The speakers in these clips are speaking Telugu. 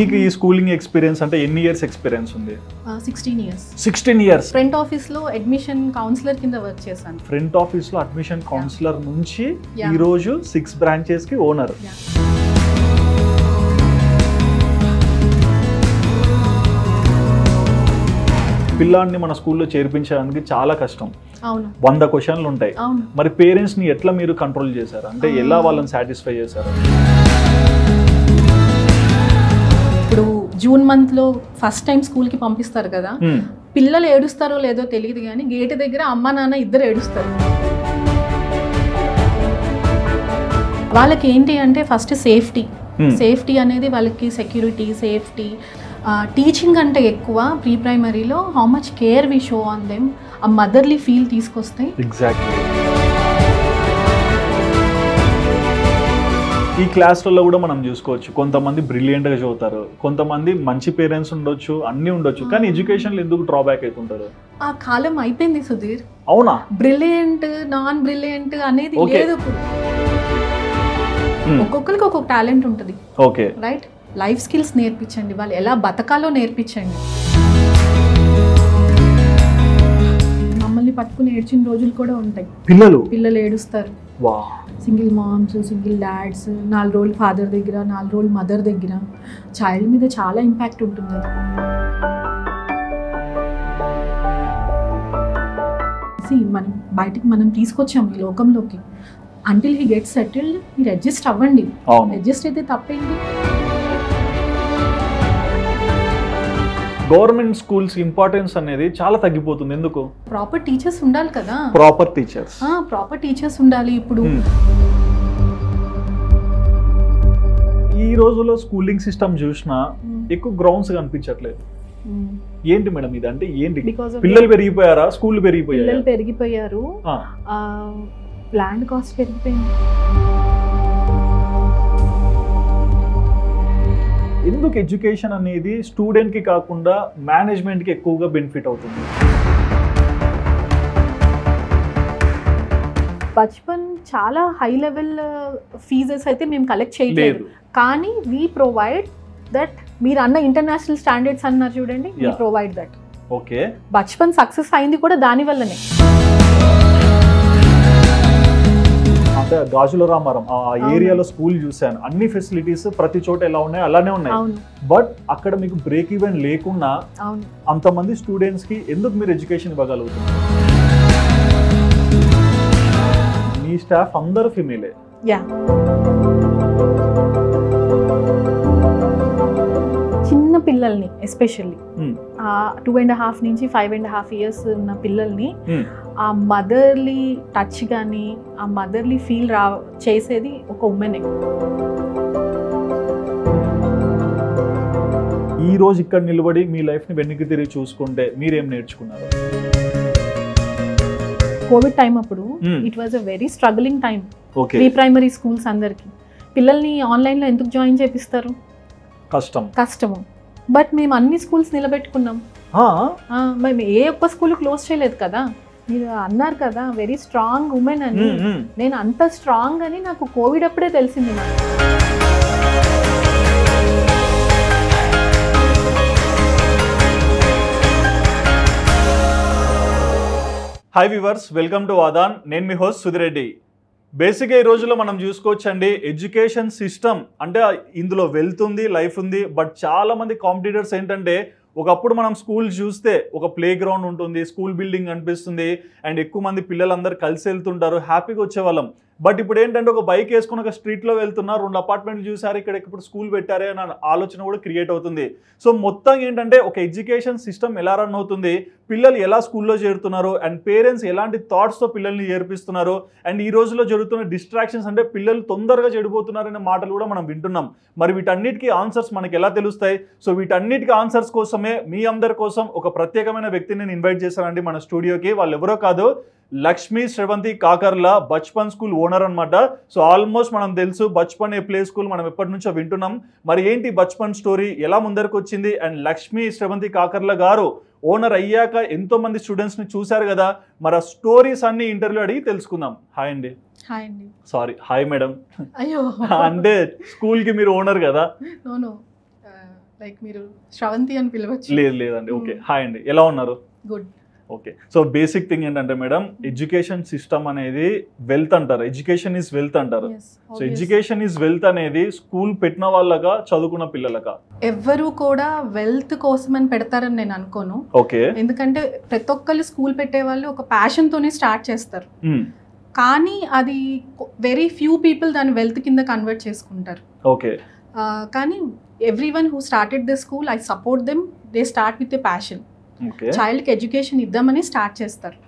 మీకు ఈ స్కూలింగ్ ఎక్స్పీరియన్స్ అంటే ఎన్ని ఇయర్స్ ఎక్స్పీరియన్స్ ఉంది? 16 years. 16 years. ఫ్రంట్ ఆఫీస్ లో అడ్మిషన్ కౌన్సిలర్ కింద వర్క్ చేశాను. ఫ్రంట్ ఆఫీస్ లో అడ్మిషన్ కౌన్సిలర్ నుంచి ఈ రోజు 6 బ్రాంచెస్ కి ఓనర్. పిల్లాడిని మన స్కూల్లో చేర్పించడానికి చాలా కష్టం. 100 క్వశ్చన్లు ఉంటాయి. మరి పేరెంట్స్ ని ఎట్లా మీరు కంట్రోల్ చేశారు? అంటే ఎలా వాళ్ళని సాటిస్ఫై చేశారు? ఇప్పుడు జూన్ మంత్ లో ఫస్ట్ టైం స్కూల్ కి పంపిస్తారు కదా, పిల్లలు ఏడుస్తారో లేదో తెలియదు కానీ గేట్ దగ్గర అమ్మ నాన్న ఇద్దరు ఏడుస్తారు. వాళ్ళకి ఏంటి అంటే ఫస్ట్ సేఫ్టీ అనేది వాళ్ళకి సెక్యూరిటీ, సేఫ్టీ, టీచింగ్ అంటే ఎక్కువ ప్రీ ప్రైమరీలో how much care we show on them, ఆ మదర్లీ ఫీల్ తీసుకొస్తాయి. ఎగ్జాక్ట్లీ. ఈ క్లాస్లలో కూడా మనం చూసుకోవచ్చు, కొంతమంది బ్రిలియంట్గా చదువుతారు, కొంతమంది మంచి పేరెంట్స్ ఉండొచ్చు, అన్నీ ఉండొచ్చు, కానీ ఎడ్యుకేషన్లో ఎందుకు డ్రాబ్యాక్ అవుతుంటారు? ఆ కాలం అయిపోయింది సుధీర్. అవునా? బ్రిలియంట్ నాన్ బ్రిలియంట్ అనేది లేదు. ఒక్కొక్కరికి ఒక్కొక్క టాలెంట్ ఉంటుంది. Okay, right. లైఫ్ స్కిల్స్ నేర్పించండి, వాళ్ళు ఎలా బతకాలో నేర్పించండి. మమ్మల్ని పట్టుకుని ఏడ్చిన రోజులు కూడా ఉంటాయి. పిల్లలు ఏడుస్తారు. సింగిల్ మామ్స్, సింగిల్ డాడ్స్, 4 రోజులు ఫాదర్ దగ్గర, 4 రోజులు మదర్ దగ్గర. చైల్డ్ మీద చాలా ఇంపాక్ట్ ఉంటుంది. మనం బయటికి మనం తీసుకొచ్చాము ఈ లోకంలోకి. అంటిల్ హీ గెట్స్ సెటిల్డ్ మీరు అడ్జస్ట్ అవ్వండి. అడ్జస్ట్ అయితే తప్పేంటి? గవర్నమెంట్ స్కూల్స్ ఇంపార్టెన్స్ అనేది చాలా తగ్గిపోతుంది. ఎందుకు? ప్రాపర్ టీచర్స్ ఉండాలి కదా. ప్రాపర్ టీచర్స్ ఉండాలి. ఇప్పుడు ఈ రోజుల్లో స్కూలింగ్ సిస్టమ్ చూసినా ఎక్కువ గ్రౌండ్స్ కనిపించట్లేదు. ఏంటి మేడం ఇది? అంటే ఏంటి? పిల్లలు పెరిగిపోయారా? స్కూల్ పెరిగిపోయారు. ల్యాండ్ కాస్ట్ పెరిగిపోయింది. ఎందుకు ఎడ్యుకేషన్ అనేది స్టూడెంట్ కి కాకుండా మేనేజ్మెంట్ కి ఎక్కువగా బెనిఫిట్ అవుతుంది? బచ్పన్ చాలా హై లెవెల్ ఫీజెస్ అయితే మేము కలెక్ట్ చేయలేదు, కానీ వీ ప్రొవైడ్ దట్. మీరు అన్న ఇంటర్నేషనల్ స్టాండర్డ్స్ అన్నారు చూడండి, we provide that. Okay. Bachpan success అయింది కూడా దాని వల్లనే. అంటే గాజుల రామారం ఆ ఏరియాలో స్కూల్ చూసాను, అన్ని ఫెసిలిటీస్ ప్రతి చోట ఎలా ఉన్నాయి అలానే ఉన్నాయి. బట్ అక్కడ మీకు బ్రేక్ ఈవెన్ లేకుండా అంతమంది స్టూడెంట్స్ కి ఎందుకు మీరు ఎడ్యుకేషన్ ఇవ్వగలుగుతున్నారు? మీ స్టాఫ్ అందరూ ఫిమేలే. చిన్న పిల్లల్ని ఎస్పెషల్లీ 2.5 నుంచి 5.5 years ఉన్న పిల్లల్ని ఆ మదర్లీ టచ్ కానీ ఆ మదర్లీ ఫీల్ చేసేది ఒక ఉమెనే. ఈ రోజు ఇక్కడ నిలబడి మీ లైఫ్ ని వెనక్కి తిరిగి చూసుకుంటే మీరేం నేర్చుకున్నారు? కోవిడ్ టైం అప్పుడు it was a very struggling time pre primary schools అందరికి. పిల్లల్ని ఆన్లైన్లో ఎందుకు జాయిన్ చేపిస్తారు? కష్టము. బట్ మేము అన్ని స్కూల్స్ నిలబెట్టుకున్నాం. మేము ఏ ఒక్క స్కూల్ క్లోజ్ చేయలేదు కదా. మీరు అన్నారు కదా వెరీ స్ట్రాంగ్ ఉమెన్ అని. నేను అంత స్ట్రాంగ్ అని నాకు కోవిడ్ అప్పుడే తెలిసింది. హాయ్ వ్యూవర్స్, వెల్కమ్ టు వాదాన్. నేను మీ హోస్ట్ సుధిరెడ్డి. బేసిక్గా ఈ రోజుల్లో మనం చూసుకోవచ్చండి, ఎడ్యుకేషన్ సిస్టమ్ అంటే ఇందులో వెళ్తుంది, లైఫ్ ఉంది. బట్ చాలామంది కాంపిటీటర్స్ ఏంటంటే, ఒకప్పుడు మనం స్కూల్ చూస్తే ఒక ప్లే గ్రౌండ్ ఉంటుంది, స్కూల్ బిల్డింగ్ అనిపిస్తుంది, అండ్ ఎక్కువ మంది పిల్లలందరూ కలిసి వెళ్తుంటారు, హ్యాపీగా వచ్చేవాళ్ళం. బట్ ఇప్పుడు ఏంటంటే ఒక బైక్ వేసుకుని ఒక స్ట్రీట్లో వెళ్తున్నా, 2 అపార్ట్మెంట్లు చూసారు, ఇక్కడ ఇప్పుడు స్కూల్ పెట్టారే అన్న ఆలోచన కూడా క్రియేట్ అవుతుంది. సో మొత్తం ఏంటంటే ఒక ఎడ్యుకేషన్ సిస్టమ్ ఎలా రన్ అవుతుంది, పిల్లలు ఎలా స్కూల్లో చేరుతున్నారు, అండ్ పేరెంట్స్ ఎలాంటి థాట్స్తో పిల్లల్ని చేర్పిస్తున్నారు, అండ్ ఈ రోజుల్లో జరుగుతున్న డిస్ట్రాక్షన్స్ అంటే పిల్లలు తొందరగా చెడిపోతున్నారనే మాటలు కూడా మనం వింటున్నాం. మరి వీటన్నిటికీ ఆన్సర్స్ మనకి ఎలా తెలుస్తాయి? సో వీటన్నిటికీ ఆన్సర్స్ కోసమే మీ అందరి కోసం ఒక ప్రత్యేకమైన వ్యక్తిని నేను ఇన్వైట్ చేశానండి మన స్టూడియోకి. వాళ్ళు ఎవరో కాదు, లక్ష్మీ శ్రవంతి కాకర్ల, బచ్పన్ స్కూల్ ఓనర్ అనమాట. సో ఆల్మోస్ట్ మనం తెలుసు బచ్పన్ ఏ ప్లే స్కూల్ మనం ఎప్పటి నుంచో వింటున్నాం. మరి ఏంటి బచ్పన్ స్టోరీ, ఎలా ముందరకు వచ్చింది, అండ్ లక్ష్మీ శ్రవంతి కాకర్ల గారు ఓనర్ అయ్యాక ఎంతో మంది స్టూడెంట్స్ని చూశారు కదా, మరి ఆ స్టోరీస్ అన్ని ఇంటర్వ్యూ అడిగి తెలుసుకుందాం. హాయ్ అండి. Sorry, hi madam. అయ్యో, అంటే స్కూల్కి మీరు ఓనర్ కదా. లైక్ మీరు శ్రవంతి అని పిలవచ్చు. లేదు లేదండి. ఓకే, హాయ్ అండి, ఎలా ఉన్నారు? Good. Okay, so basic thing ఏంటంటే మేడం, ఎడ్యుకేషన్ సిస్టమ్ అనేది వెల్త్ అంటారు, ఎడ్యుకేషన్ ఈజ్ వెల్త్ అంటారు. సో ఎడ్యుకేషన్ ఈజ్ వెల్త్ అనేది స్కూల్ పెట్టిన వాళ్ళగా చదువుకున్న పిల్లలగా? ఎవ్వరు కూడా వెల్త్ కోసం అని పెడతారని నేను అనుకోను. ఓకే, ఎందుకంటే ప్రతి ఒక్కళ్ళు స్కూల్ పెట్టే వాళ్ళు ఒక ప్యాషన్ తోనే స్టార్ట్ చేస్తారు, కానీ అది వెరీ ఫ్యూ పీపుల్ దాని వెల్త్ కింద కన్వర్ట్ చేసుకుంటారు. ఓకే, కానీ everyone who started the school, I support them, they start with a passion. Child కి ఎడ్యుకేషన్ ఇద్దామని స్టార్ట్ చేస్తారు,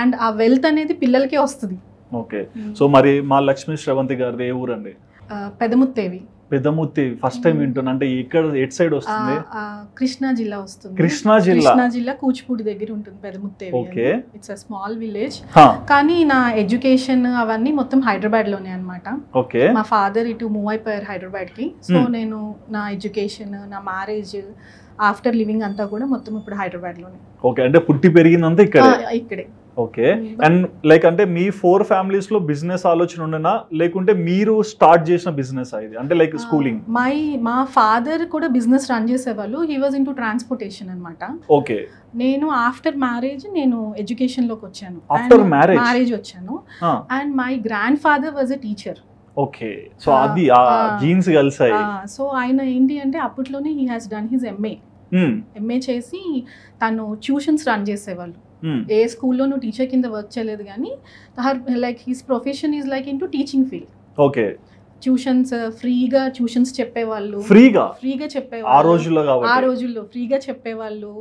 అండ్ ఆ వెల్త్ అనేది పిల్లలకే వస్తుంది. ఓకే, సో మరి మా లక్ష్మీ శ్రవంతి గారిది ఏ ఊరండి? పెదముత్తేవి. పెదముత్తేవి, ఫస్ట్ టైం వింటున్నా. అంటే ఇక్కడ ఎట్ సైడ్ వస్తుంది? కృష్ణా జిల్లా వస్తుంది. కృష్ణా జిల్లా కూచిపూడి దగ్గర ఉంటుంది Pedamuttevi. Okay, it's a small village. కానీ నా ఎడ్యుకేషన్ అవన్నీ మొత్తం హైదరాబాద్ లోనే అన్నమాట. ఓకే, మా ఫాదర్ ఇటు మూవ్ అయిపోయారు హైదరాబాద్ కి. సో నేను నా ఎడ్యుకేషన్, నా మ్యారేజ్, ఆఫ్టర్ లివింగ్ అంతా కూడా మొత్తం ఇప్పుడు హైదరాబాద్ లోనే. ఓకే, అంటే పుట్టి పెరిగిందంతా ఇక్కడే. ఓకే, అండ్ లైక్ అంటే మీ 4 ఫ్యామిలీస్ లో బిజినెస్ ఆలోచన ఉండనా, లేకుంటే మీరు స్టార్ట్ చేసిన బిజినెస్ ఇది? అంటే లైక్ స్కూలింగ్? మా ఫాదర్ కూడా బిజినెస్ రన్ చేసేవాళ్ళు. హీ వాజ్ ఇంటూ ట్రాన్స్పోర్టేషన్ అన్నమాట. ఓకే, నేను ఆఫ్టర్ మ్యారేజ్ నేను ఎడ్యుకేషన్ లోకి వచ్చాను. ఆఫ్టర్ మ్యారేజ్ వచ్చాను. And my grand father was a teacher. Okay, so అది ఆ జీన్స్ కలిసాయి. సో ఆయన ఏంటి అంటే అప్పట్లోనే he has done his MA చేసి తను ట్యూషన్స్ రన్ చేసేవాళ్ళు. ఏ స్కూల్లోనూ టీచర్ కింద వర్క్ చేయలేదు, కానీ like his profession is like into teaching field. Okay, tuitions ఫ్రీగా ట్యూషన్స్ చెప్పేవాళ్ళు. ఫ్రీగా చెప్పేవాళ్ళు ఆ రోజుల్లో ఫ్రీగా చెప్పేవాళ్ళు.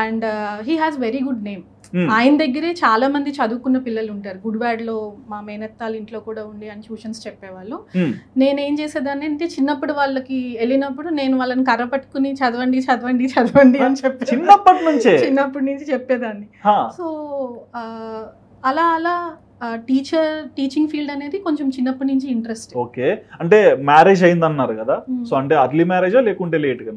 And he has very good name. ఆయన దగ్గరే చాలా మంది చదువుకున్న పిల్లలు ఉంటారు. గుడ్వాడ్ లో మా మేనత్తాల ఇంట్లో కూడా ఉండి అని ట్యూషన్స్ చెప్పేవాళ్ళు. నేనేం చేసేదాన్ని అంటే చిన్నప్పుడు వాళ్ళకి వెళ్ళినప్పుడు నేను వాళ్ళని కర్ర పట్టుకుని చదవండి చదవండి చదవండి అని చెప్పి చిన్నప్పటి నుంచి చెప్పేదాన్ని. సో అలా అలా టీచింగ్ ఫీల్డ్ అనేది కొంచెం చిన్నప్పటి నుంచి ఇంట్రెస్ట్. ఓకే, అంటే మ్యారేజ్ అయింది అన్నారు కదా, సో అంటే అర్లీ మ్యారేజా లేకుంటే లేట్ గా?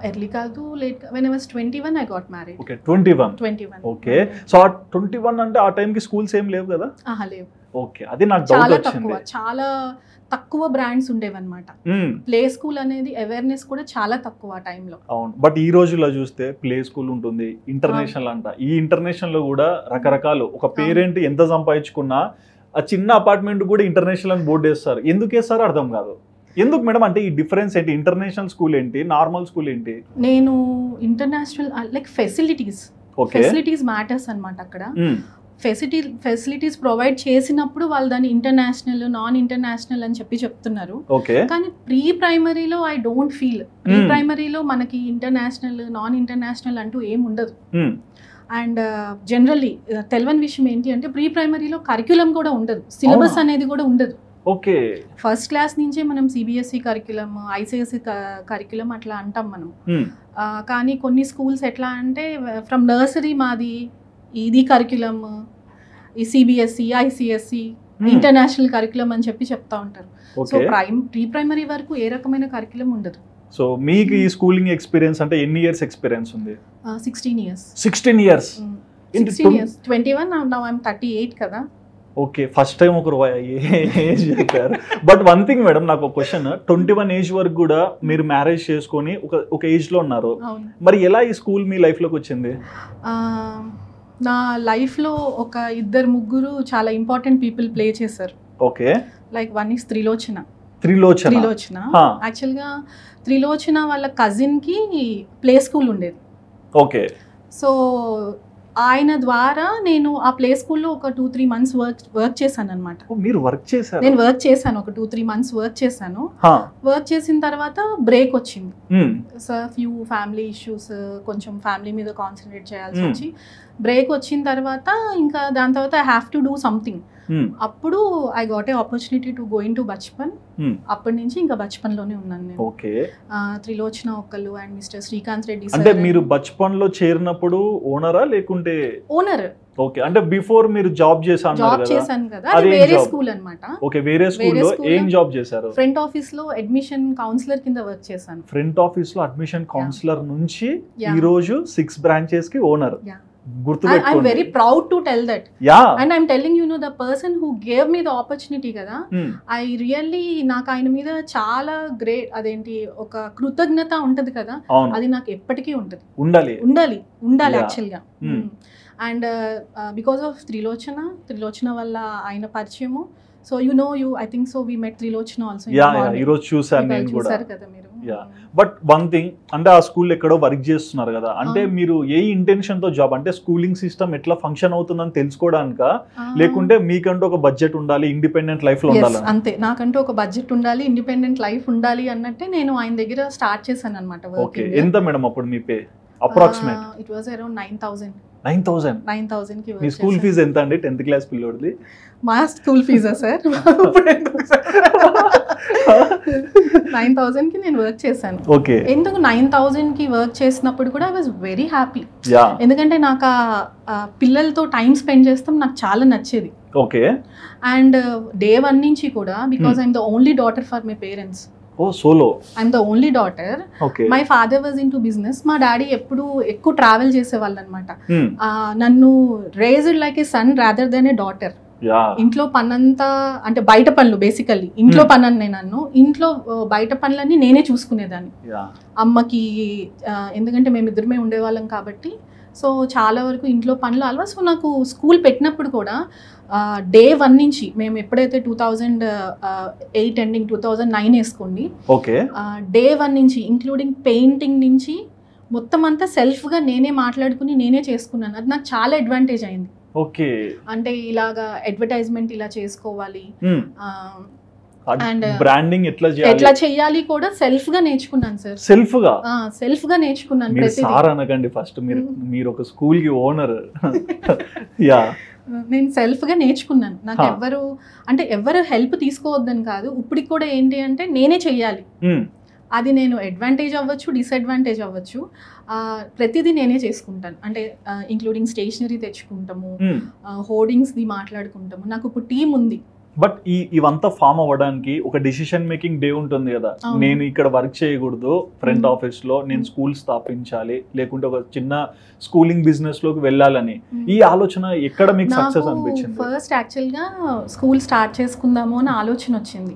ఎర్లీ కాదు, late. When I was 21 I got married. Okay, 21. Okay, so ఆ 21 అంటే ఆ టైం కి స్కూల్స్ ఏం లేవు కదా? లేవు. ఓకే, అది నాకు డౌట్ వచ్చింది. చాలా తక్కువ బ్రాండ్స్ ఉండేవన్నమాట. ప్లే స్కూల్ అనేది అవేర్నెస్ కూడా చాలా తక్కువ ఆ టైంలో. అవును, బట్ ఈ రోజుల్లో చూస్తే ప్లే స్కూల్ ఉంటుంది, ఇంటర్నేషనల్ అంట. ఈ ఇంటర్నేషనల్ లో కూడా రకరకాలు. ఒక పేరెంట్ ఎంత సంపాదించుకున్నా ఆ చిన్న అపార్ట్మెంట్ కూడా ఇంటర్నేషనల్ అని బోర్డు వేస్తారు. ఎందుకు వేస్తారో అర్థం కాదు. ఎందుకు మేడం? అంటే ఈ డిఫరెన్స్ ఏంటి? ఇంటర్నేషనల్ స్కూల్ ఏంటి, నార్మల్ స్కూల్ ఏంటి? నేను ఇంటర్నేషనల్ లైక్ ఫెసిలిటీస్ మ్యాటర్స్ అన్నమాట. అక్కడ ఫెసిలిటీస్ ప్రొవైడ్ చేసినప్పుడు వాళ్ళు దాన్ని ఇంటర్నేషనల్, నాన్ ఇంటర్నేషనల్ అని చెప్తున్నారు. కానీ ప్రీ ప్రైమరీలో ఐ డోంట్ ఫీల్. ప్రీ ప్రైమరీలో మనకి ఇంటర్నేషనల్, నాన్ ఇంటర్నేషనల్ అంటూ ఏం ఉండదు. అండ్ జనరల్లీ తెలియని విషయం ఏంటి అంటే ప్రీ ప్రైమరీలో కరిక్యులం కూడా ఉండదు, సిలబస్ అనేది కూడా ఉండదు. ఓకే, ఫస్ట్ క్లాస్ నుంచే మనం సిబిఎస్ఈ కరిక్యులం, ఐసిఎస్ఈ కరిక్యులం అట్లా అంటాం మనం. కానీ కొన్ని స్కూల్స్ ఎట్లా అంటే ఫ్రమ్ నర్సరీ మాది ఇది కరిక్యులం, ఈ సిబిఎస్ఈ, ఐసిఎస్ఈ, ఇంటర్నేషనల్ కరిక్యులం అని చెప్తా ఉంటారు. సో ప్రీ ప్రైమరీ వరకు ఏ రకమైన కరిక్యులం ఉండదు. సో మీకు ఈ స్కూలింగ్ ఎక్స్పీరియన్స్ అంటే ఎన్ని ఇయర్స్ ఎక్స్పీరియన్స్ ఉంది? 16 years. 16 years. 21. Now I'm 38 కదా. ఓకే, ఫస్ట్ టైం ఒకరు ఏజ్ చెప్పారు. బట్ వన్ థింగ్ మేడం, నాకు ఒక క్వశ్చన్. 21 ఏజ్ వరకు కూడా మీరు మ్యారేజ్ చేసుకొని ఒక ఏజ్ లో ఉన్నారు, మరి ఎలా ఈ స్కూల్ మీ లైఫ్ లోకి వచ్చింది? నా లైఫ్ లో ఒక 2-3 చాలా ఇంపార్టెంట్ పీపుల్ ప్లే చేశారు. Okay, like one is Trilochana. యాక్చువల్గా త్రిలోచన వాళ్ళ కజిన్ కి ప్లే స్కూల్ ఉండేది. ఓకే, సో ఆయన ద్వారా నేను ఆ ప్లే స్కూల్లో ఒక 2-3 months వర్క్ చేశాను అనమాట. మీరు వర్క్ చేశారు? నేను వర్క్ చేశాను, ఒక 2-3 months వర్క్ చేశాను. వర్క్ చేసిన తర్వాత బ్రేక్ వచ్చింది. సో ఫ్యూ ఫ్యామిలీ ఇష్యూస్, కొంచెం ఫ్యామిలీ మీద కాన్సన్ట్రేట్ చేయాల్సి వచ్చి బ్రేక్ వచ్చిన తర్వాత ఇంకా దాని తర్వాత I have to do something. అప్పుడు I got a opportunity to go into Bachpan. అప్పటి నుంచి ఇంకా బచ్పన్ లోనే ఉన్నాను నేను. ఓకే, త్రిలోచన ఒక్కళ్ళు అండ్ మిస్టర్ శ్రీకాంత్ రెడ్డి. అంటే మీరు బచ్పన్ లో చేరినప్పుడు ఓనరా లేకుంటే? ఓనర్. ఓకే, అంటే బిఫోర్ మీరు జాబ్ చేశాను కదా, అది వేరే స్కూల్ అన్నమాట. ఓకే, వేరే స్కూల్లో ఏం జాబ్ చేశారు? ఫ్రంట్ ఆఫీస్ లో అడ్మిషన్ కౌన్సిలర్ కింద వర్క్ చేశాను. ఫ్రంట్ ఆఫీస్ లో అడ్మిషన్ కౌన్సిలర్ నుంచి ఈ రోజు 6 branches కి ఓనర్. గుర్తుపెట్టుకోండి. I'm very proud to tell that. Yeah. And I'm telling you, the person who gave me the opportunity కదా, I really నాకు ఆయన మీద చాలా గ్రేట్, అదేంటి ఒక కృతజ్ఞత ఉంటది కదా, అది నాకు ఎప్పటికీ ఉంటది, ఉండాలి యాక్చువల్గా. అండ్ బికాస్ ఆఫ్ త్రిలోచన వల్ల ఆయన పరిచయము. So I think so we met Trilochana also. ఈ రోజు చూసాను నేను కూడా. చూసారు కదా మీరు. బట్ వన్ థింగ్ అంటే ఆ స్కూల్ ఎక్కడో వర్క్ చేస్తున్నారు కదా, అంటే మీరు ఏ ఇంటెన్షన్ తో జాబ్, అంటే స్కూలింగ్ సిస్టమ్ ఎట్లా ఫంక్షన్ అవుతుందని తెలుసుకోవడానికా, లేకుంటే మీకంటూ ఒక బడ్జెట్ ఉండాలి, ఇండిపెండెంట్ లైఫ్ లో ఉండాలి? అంతే, నాకంటూ ఒక బడ్జెట్ ఉండాలి, ఇండిపెండెంట్ లైఫ్ ఉండాలి అన్నట్టే నేను ఆయన దగ్గర స్టార్ట్ చేశాను అనమాట. ఓకే, ఎంత మేడం అప్పుడు మీ pay approximate? It was around 9,000. 9,000 కి మీ స్కూల్ ఫీజు ఎంత అండి 10th క్లాస్ పిల్లోడిది? మా స్కూల్ ఫీజా సార్? 9,000 కి నేను వర్క్ చేశాను. ఓకే, ఎందుకు 9,000 కి వర్క్ చేసినప్పుడు కూడా ఐ వాజ్ వెరీ హ్యాపీ. ఎందుకంటే నాకు ఆ పిల్లలతో టైం స్పెండ్ చేస్తాం నాకు చాలా నచ్చేది. ఓకే, అండ్ డే 1 నుంచి కూడా, because I'm the only daughter for my parents. Oh solo. I'm the only daughter. My father was into business. మా డాడీ ఎప్పుడు ఎక్కువ ట్రావెల్ చేసేవాళ్ళు అనమాట. నన్ను raised like a son rather than a daughter. ఇంట్లో పనంతా, అంటే బయట పనులు బేసికల్లీ, ఇంట్లో పని అని నేను ఇంట్లో బయట పనులన్నీ నేనే చూసుకునేదాన్ని అమ్మకి. ఎందుకంటే మేమిద్దరమే ఉండేవాళ్ళం కాబట్టి, సో చాలా వరకు ఇంట్లో పనులు అలవా. సో నాకు స్కూల్ పెట్టినప్పుడు కూడా డే 1 నుంచి, మేము ఎప్పుడైతే 2008 ఎండింగ్ 2009 వేసుకోండి, డే 1 నుంచి ఇంక్లూడింగ్ పెయింటింగ్ నుంచి మొత్తం అంతా సెల్ఫ్గా నేనే మాట్లాడుకుని నేనే చేసుకున్నాను. అది నాకు చాలా అడ్వాంటేజ్ అయింది. ఓకే, అంటే ఇలాగా అడ్వర్టైజ్మెంట్ ఇలా చేసుకోవాలి, అండ్ బ్రాండింగ్ ఎట్లా చేయాలి కూడా సెల్ఫ్ గా నేర్చుకున్నాను సార్. సెల్ఫ్ గా నేర్చుకున్నాను. మీరు సార్ అనకండి ఫస్ట్, మీరు ఒక స్కూల్ కి ఓనర్. యా, నేను సెల్ఫ్ గా నేర్చుకున్నాను. నాకు ఎవరు హెల్ప్ తీసుకోవద్దని కాదు, ఇప్పటికి కూడా ఏంటి అంటే నేనే చెయ్యాలి. అది నేను అడ్వాంటేజ్ అవ్వచ్చు, డిసడ్వాంటేజ్ అవ్వచ్చు, ప్రతిదీ నేనే చేసుకుంటాను. అంటే ఇంక్లూడింగ్ స్టేషనరీ తెచ్చుకుంటాము, హోర్డింగ్స్ది మాట్లాడుకుంటాము. నాకు ఇప్పుడు టీం ఉంది. బట్ ఇవంతా ఫామ్ అవ్వడానికి ఒక డిసిషన్ మేకింగ్ డే ఉంటుంది కదా, నేను ఇక్కడ వర్క్ చేయకూడదు ఫ్రంట్ ఆఫీస్ లో, నేను స్కూల్ స్థాపించాలి, లేకుంటే ఒక చిన్న స్కూలింగ్ బిజినెస్ లోకి వెళ్ళాలని, ఈ ఆలోచన ఎక్కడ మీకు సక్సెస్ అనిపించింది? ఫస్ట్ యాక్చువల్ గా స్కూల్ స్టార్ట్ చేసుకుందాము అని ఆలోచన వచ్చింది.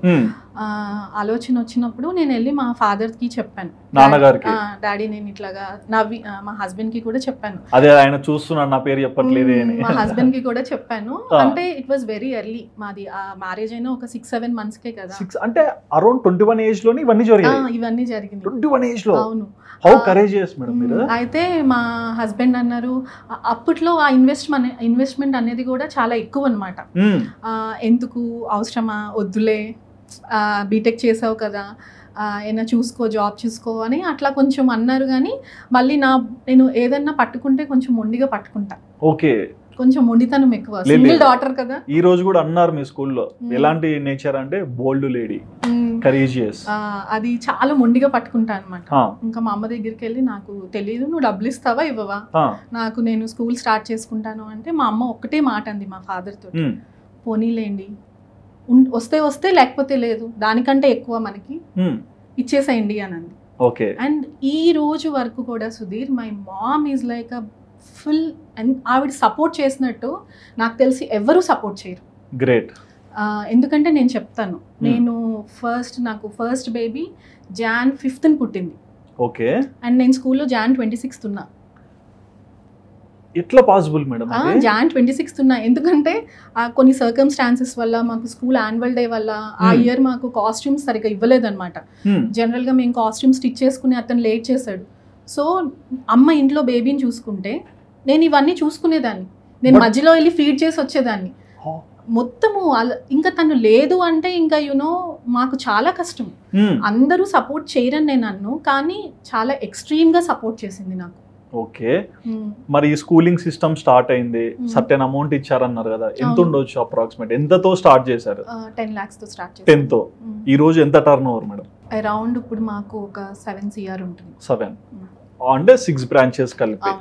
ఆలోచన వచ్చినప్పుడు నేను వెళ్ళి మా ఫాదర్ కి చెప్పాను, నాన్నగారికి, డాడీ నేను ఇట్లాగా మా హస్బెండ్ కి కూడా చెప్పాను. అదే ఆయన చూస్తున్నాడు నా పేరు చెప్పట్లేదు అని. మా హస్బెండ్ కి కూడా చెప్పాను. అంటే ఇట్ వాస్ వెరీ ఎర్లీ, మాది మ్యారేజ్ అయినా ఒక 6-7 months కే కదా. అంటే అరౌండ్ 21 ఏజ్ లోనే ఇవన్నీ జరిగింది. 21 ఏజ్ లో? అవును. హౌ కరేజియస్ మేడం మీరు. అయితే మా హస్బెండ్ అన్నారు, అప్పట్లో ఆ ఇన్వెస్ట్మెంట్ అనేది కూడా చాలా ఎక్కువ అనమాట. ఎందుకు అవసరమా, వద్దులే, బీటెక్ చేసావు కదా, ఏమైనా జాబ్ చూసుకో అని అట్లా కొంచెం అన్నారు. కానీ మళ్ళీ నేను ఏదన్నా పట్టుకుంటే కొంచెం మొండిగా పట్టుకుంటా. ఓకే, కొంచెం మొండితనం ఎక్కువ, సింగిల్ డాటర్ కదా. ఈ రోజు కూడా అన్నారు మీ స్కూల్లో, ఎలాంటి నేచర్ అంటే బోల్డ్ లేడీ, కరేజియస్. అది చాలా మొండిగా పట్టుకుంటా అనమాట. ఇంకా మా అమ్మ దగ్గరికి వెళ్ళి, నాకు తెలియదు, నువ్వు డబ్బులు ఇస్తావా ఇవ్వవా, నాకు నేను స్కూల్ స్టార్ట్ చేసుకుంటాను అంటే, మా అమ్మ ఒక్కటే మాట అంది మా ఫాదర్ తో, పోనీలేండి, వస్తే లేకపోతే లేదు, దానికంటే ఎక్కువ మనకి ఇచ్చేసేయండి అని అంది. ఓకే. అండ్ ఈ రోజు వరకు కూడా Sudheer, my mom is like a full, and ఆవిడ సపోర్ట్ చేసినట్టు నాకు తెలిసి ఎవరు సపోర్ట్ చేయరు. గ్రేట్. ఎందుకంటే నేను చెప్తాను, నాకు ఫస్ట్ బేబీ Jan 5th పుట్టింది. ఓకే. అండ్ నేను స్కూల్లో Jan 26th ఉన్నా. ఎట్లా పాసిబుల్ మేడం? Jan 26th ఉన్నా, ఎందుకంటే కొన్ని సర్కమ్స్టాన్సెస్ వల్ల, మాకు స్కూల్ యాన్యువల్ డే వల్ల ఆ ఇయర్ మాకు కాస్ట్యూమ్స్ సరిగ్గా ఇవ్వలేదన్నమాట. జనరల్గా మేము కాస్ట్యూమ్ స్టిచ్ చేసుకుని అతను లేట్ చేశాడు. సో అమ్మ ఇంట్లో బేబీని చూసుకుంటే నేను ఇవన్నీ చూసుకునేదాన్ని, నేను మధ్యలో వెళ్ళి ఫీడ్ చేసి వచ్చేదాన్ని మొత్తము. ఇంకా తను లేదు అంటే ఇంకా మాకు చాలా కష్టం. అందరూ సపోర్ట్ చేయరని నేను అన్ను, కానీ చాలా ఎక్స్ట్రీమ్గా సపోర్ట్ చేసింది నాకు. ఓకే. మరి ఈ స్కూలింగ్ సిస్టమ్ స్టార్ట్ అయింది, సర్టెన్ అమౌంట్ ఇచ్చారన్నారు కదా, ఎంత ఉండొచ్చు అప్రాక్సిమేట్? ఎంతతో స్టార్ట్ చేశారు? 10 lakhs తో స్టార్ట్ చేశారు. 10 తో. ఈ రోజు ఎంత టర్న్ ఓవర్ మేడం? అరౌండ్ ఇప్పుడు మాకు ఒక 7 CR ఉంటుంది. 7 అంటే 6 బ్రాంచెస్ కలిపి.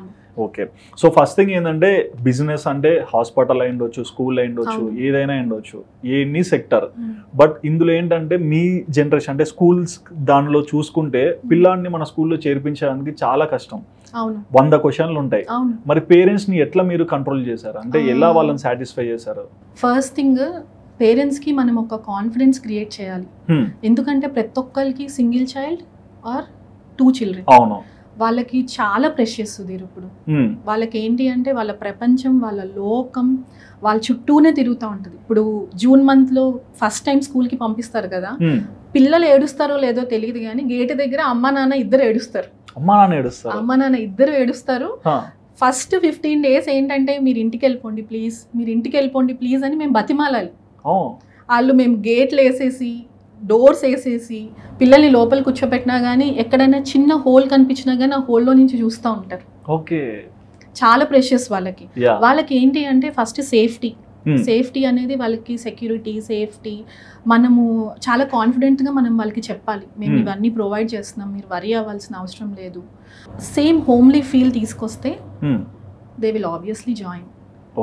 ఓకే. సో ఫస్ట్ థింగ్ ఏంటంటే బిజినెస్ అంటే హాస్పిటల్ అయి ఉండొచ్చు, స్కూల్ అయి ఉండొచ్చు, ఏదైనా ఉండొచ్చు, ఎనీ సెక్టర్. బట్ ఇందులో ఏంటంటే మీ జనరేషన్ అంటే స్కూల్స్ దానిలో చూసుకుంటే పిల్లాడిని మన స్కూల్లో చేర్పించడానికి చాలా కష్టం. 100 క్వశ్చన్లు ఉంటాయి. మరి పేరెంట్స్ ని ఎట్లా మీరు కంట్రోల్ చేశారు, అంటే ఎలా వాళ్ళని సాటిస్ఫై చేశారు? ఫస్ట్ థింగ్ పేరెంట్స్కి మనం ఒక కాన్ఫిడెన్స్ క్రియేట్ చేయాలి. ఎందుకంటే ప్రతి ఒక్కరికి సింగిల్ చైల్డ్ ఆర్ 2 చిల్డ్రన్, అవును, వాళ్ళకి చాలా ప్రెషియస్ సుధీర్. ఇప్పుడు వాళ్ళకి ఏంటి అంటే వాళ్ళ ప్రపంచం, వాళ్ళ లోకం వాళ్ళ చుట్టూనే తిరుగుతూ ఉంటుంది. ఇప్పుడు జూన్ మంత్లో ఫస్ట్ టైం స్కూల్కి పంపిస్తారు కదా, పిల్లలు ఏడుస్తారో లేదో తెలియదు కానీ గేట్ దగ్గర అమ్మ నాన్న ఇద్దరు ఏడుస్తారు. అమ్మ నాన్న ఇద్దరు ఏడుస్తారు. ఫస్ట్ 15 days ఏంటంటే మీరు ఇంటికి వెళ్ళిపోండి ప్లీజ్, మీరు ఇంటికి వెళ్ళిపోండి ప్లీజ్ అని మేము బతిమాలాలి. వాళ్ళు మేము గేట్లు వేసేసి డోర్స్ వేసేసి పిల్లల్ని లోపల కూర్చోబెట్టినా కానీ ఎక్కడైనా చిన్న హోల్ కనిపించినా కానీ ఆ హోల్లో నుంచి చూస్తూ ఉంటారు. ఓకే, చాలా ప్రెషియస్ వాళ్ళకి. వాళ్ళకి ఏంటి అంటే ఫస్ట్ సేఫ్టీ అనేది వాళ్ళకి సెక్యూరిటీ, సేఫ్టీ. మనము చాలా కాన్ఫిడెంట్గా మనం వాళ్ళకి చెప్పాలి, మేము ఇవన్నీ ప్రొవైడ్ చేస్తున్నాం, మీరు వరీ అవ్వాల్సిన అవసరం లేదు. సేమ్ హోమ్లీ ఫీల్ తీసుకొస్తే they will obviously join.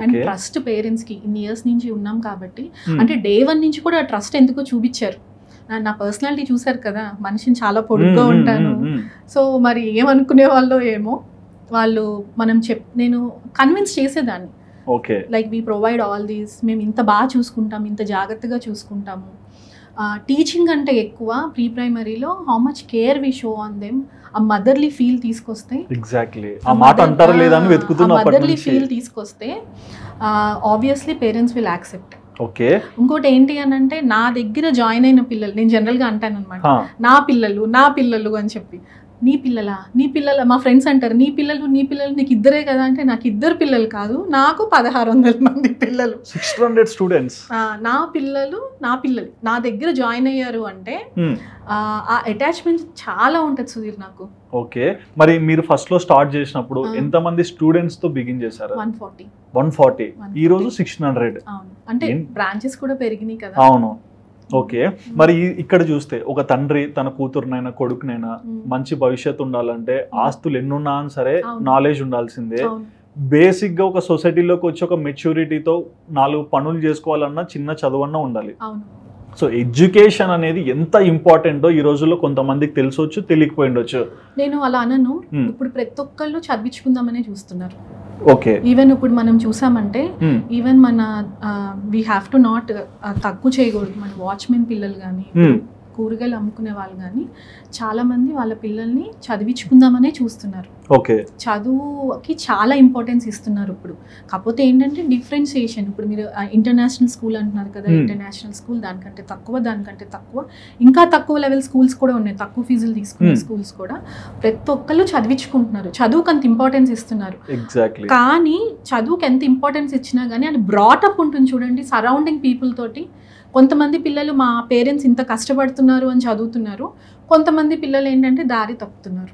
And trust పేరెంట్స్కి ఇన్ని ఇయర్స్ నుంచి ఉన్నాం కాబట్టి, అంటే డే 1 నుంచి కూడా ట్రస్ట్ ఎందుకో చూపించారు. నా పర్సనాలిటీ చూసారు కదా, మనిషిని చాలా పొడుగ్గా ఉంటాను. సో మరి ఏమనుకునే వాళ్ళో ఏమో వాళ్ళు, నేను కన్విన్స్ చేసేదాన్ని. Okay, like we provide all these, మేము ఇంత బాగా చూసుకుంటాం, ఇంత జాగ్రత్తగా చూసుకుంటాము. టీచింగ్ అంటే ఎక్కువ ప్రీ ప్రైమరీలో how much care we show on them, ఆ మదర్లీ ఫీల్ తీసుకొస్తే, ఎగ్జాక్ట్లీ ఆ మాట అంటారు లేదా అని వెతుకుతున్నా, మదర్లీ ఫీల్ తీసుకొస్తే obviously parents will accept. Okay, ఇంకోటి ఏంటి అని అంటే నా దగ్గర జాయిన్ అయిన పిల్లలు, నేను జనరల్గా అంటాను అనమాట, నా పిల్లలు అని చెప్పి, నీ పిల్లల మా ఫ్రెండ్స్ అంటారు, నీ పిల్లలు నీకు ఇద్దరే కదా అంటే, నాకు 2 పిల్లలు కాదు, నాకు 1600 మంది పిల్లలు, 600 స్టూడెంట్స్. నా పిల్లలు నా దగ్గర జాయిన్ అయ్యారు అంటే ఆ అటాచ్మెంట్ చాలా ఉంటుంది సుధీర్ నాకు. ఓకే, మరి మీరు ఫస్ట్ లో స్టార్ట్ చేసినప్పుడు ఎంత మంది స్టూడెంట్స్ తో బిగిన్ చేశారు? 140. ఈ రోజు 600. అంటే బ్రాంచెస్ కూడా పెరిగినాయి కదా. అవును. ఓకే, మరి ఇక్కడ చూస్తే ఒక తండ్రి తన కూతురునైనా కొడుకునైనా మంచి భవిష్యత్తు ఉండాలంటే ఆస్తులు ఎన్నున్నా సరే నాలెడ్జ్ ఉండాల్సిందే. బేసిక్ గా ఒక సొసైటీలోకి వచ్చి ఒక మెచ్యూరిటీతో 4 పనులు చేసుకోవాలన్నా చిన్న చదువన్నా ఉండాలి. సో ఎడ్యుకేషన్ అనేది ఎంత ఇంపార్టెంటో ఈ రోజుల్లో కొంతమందికి తెలిసొచ్చు, తెలియకపోయిండొచ్చు. నేను అలా అనను, ఇప్పుడు ప్రతి ఒక్కళ్ళు చదివించుకుందామనే చూస్తున్నారు. ఓకే, ఈవెన్ ఇప్పుడు మనం చూసామంటే ఈవెన్ మన వీ హ్యావ్ టు నాట్ తక్కువ చేయకూడదు. మన వాచ్మెన్ పిల్లలు కానీ, కూరగాయలు అమ్ముకునే వాళ్ళు కానీ చాలా మంది వాళ్ళ పిల్లల్ని చదివించుకుందామనే చూస్తున్నారు. ఓకే, చదువుకి చాలా ఇంపార్టెన్స్ ఇస్తున్నారు ఇప్పుడు. కాకపోతే ఏంటంటే డిఫరెన్షియేషన్, ఇప్పుడు మీరు ఇంటర్నేషనల్ స్కూల్ అంటున్నారు కదా, ఇంటర్నేషనల్ స్కూల్ దానికంటే తక్కువ ఇంకా తక్కువ లెవెల్ స్కూల్స్ కూడా ఉన్నాయి, తక్కువ ఫీజులు తీసుకునే స్కూల్స్ కూడా. ప్రతి ఒక్కళ్ళు చదివించుకుంటున్నారు, చదువుకి అంత ఇంపార్టెన్స్ ఇస్తున్నారు. కానీ చదువుకి ఎంత ఇంపార్టెన్స్ ఇచ్చినా కానీ అది బ్రాటప్ ఉంటుంది చూడండి, సరౌండింగ్ పీపుల్ తోటి. కొంతమంది పిల్లలు మా పేరెంట్స్ ఇంత కష్టపడుతున్నారు అని చదువుతున్నారు, కొంతమంది పిల్లలు ఏంటంటే దారి తప్పుతున్నారు.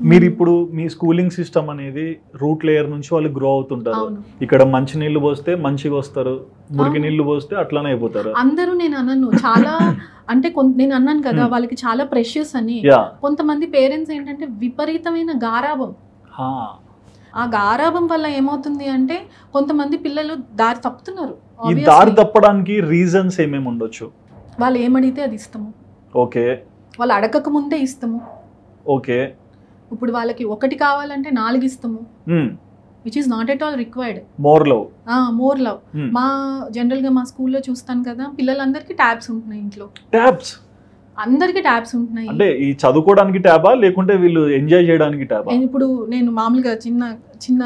మీరు ఇప్పుడు మీ స్కూలింగ్ సిస్టమ్ అనేది రూట్ లేయర్ నుంచి వాళ్ళు గ్రో అవుతుంటారు. ఇక్కడ మంచి నీళ్లు పోస్తే మంచిగా వస్తారు, మురికి నీళ్లు పోస్తే అట్లానే అయిపోతారు అందరూ. నేను అన్నాను చాలా అంటే నేను అన్నాను కదా వాళ్ళకి చాలా ప్రెషియస్ అని. కొంతమంది పేరెంట్స్ ఏంటంటే విపరీతమైన గారాబం, ఆ గారాబం వల్ల ఏమవుతుంది అంటే కొంతమంది పిల్లలు దారి తప్పుతున్నారు. ఈ దారి తప్పడానికి రీజన్స్ ఏమేమి ఉండొచ్చు? వాళ్ళు ఏమడిగితే అది ఇస్తాము. ఓకే, వాళ్ళు అడగక ముందే ఇస్తాము. ఓకే, ఇప్పుడు వాళ్ళకి 1 కావాలంటే 4 ఇస్తాము, which is not at all required. More love. మా జనరల్ గా మా స్కూల్లో చూస్తాను కదా, పిల్లలందరికీ ట్యాబ్స్ ఉంటున్నాయి ఇంట్లో. అందరికి ట్యాబ్స్ ఉంటున్నాయి. అంటే ఈ చదువుకోవడానికి ట్యాబా లేకుంటే వీళ్ళు ఎంజాయ్ చేయడానికి ట్యాబా? ఇప్పుడు నేను మామూలుగా చిన్న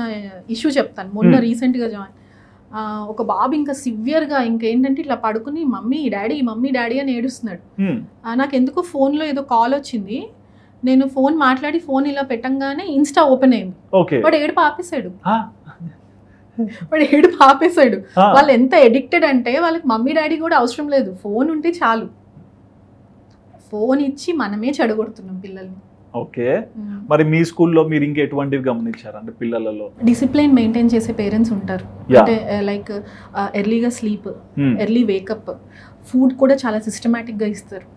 ఇష్యూ చెప్తాను. మొన్న రీసెంట్ గా జాయిన్ ఒక బాబు ఇంకా సివియర్ గా ఇంకేంటంటే ఇట్లా పడుకుని మమ్మీ డాడీ అని ఏడుస్తున్నాడు. నాకు ఎందుకో ఫోన్ లో ఏదో కాల్ వచ్చింది, నేను ఫోన్ మాట్లాడి ఫోన్ ఇలా పెట్టంగానే ఇన్స్టా ఓపెన్ అయింది. వాడు ఏడుపు ఆపేశాడు. వాళ్ళు ఎంత ఎడిక్టెడ్ అంటే వాళ్ళకి మమ్మీ డాడీ కూడా అవసరం లేదు, ఫోన్ ఉంటే చాలు. ఫోన్ ఇచ్చి మనమే చెడగొడుతున్నాం పిల్లల్ని. ఓకే, మరి మీ స్కూల్లో మీరు ఇంకా ఎటువంటివి గమనించారు? అంటే పిల్లలలో డిసిప్లిన్ మెయింటైన్ చేసే పేరెంట్స్ ఉంటారు. అంటే లైక్ ఎర్లీగా స్లీప్, ఎర్లీ వేకప్, ఫుడ్ కూడా చాలా సిస్టమేటిక్ గా ఇస్తారు.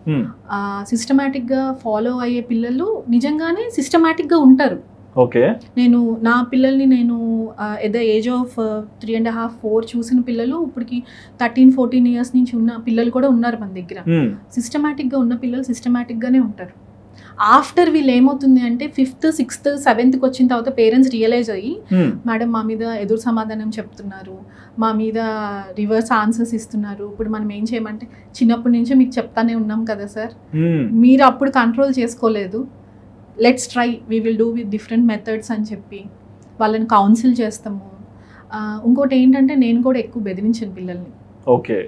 సిస్టమేటిక్ గా ఫాలో అయ్యే పిల్లలు నిజంగానే సిస్టమేటిక్ గా ఉంటారు. ఓకే. నేను నా పిల్లల్ని నేను ఎట్ ద ఏజ్ ఆఫ్ 3.5, 4 చూసిన పిల్లలు ఇప్పటికి 13-14 ఇయర్స్ నుంచి ఉన్న పిల్లలు కూడా ఉన్నారు మన దగ్గర. సిస్టమేటిక్గా ఉన్న పిల్లలు సిస్టమేటిక్గానే ఉంటారు. ఆఫ్టర్ వీళ్ళు ఏమవుతుంది అంటే 5th, 6th, 7th వచ్చిన తర్వాత పేరెంట్స్ రియలైజ్ అయ్యి మేడం మా మీద ఎదురు సమాధానం చెప్తున్నారు, మా మీద రివర్స్ ఆన్సర్స్ ఇస్తున్నారు, ఇప్పుడు మనం ఏం చేయమంటే చిన్నప్పటి నుంచే మీకు చెప్తానే ఉన్నాం కదా సార్, మీరు అప్పుడు కంట్రోల్ చేసుకోలేదు, let's try, we will do with different methods అని చెప్పి వాళ్ళని కౌన్సిల్ చేస్తాము. ఇంకోటి ఏంటంటే నేను కూడా ఎక్కువ బెదిరించాను పిల్లల్ని. ఓకే.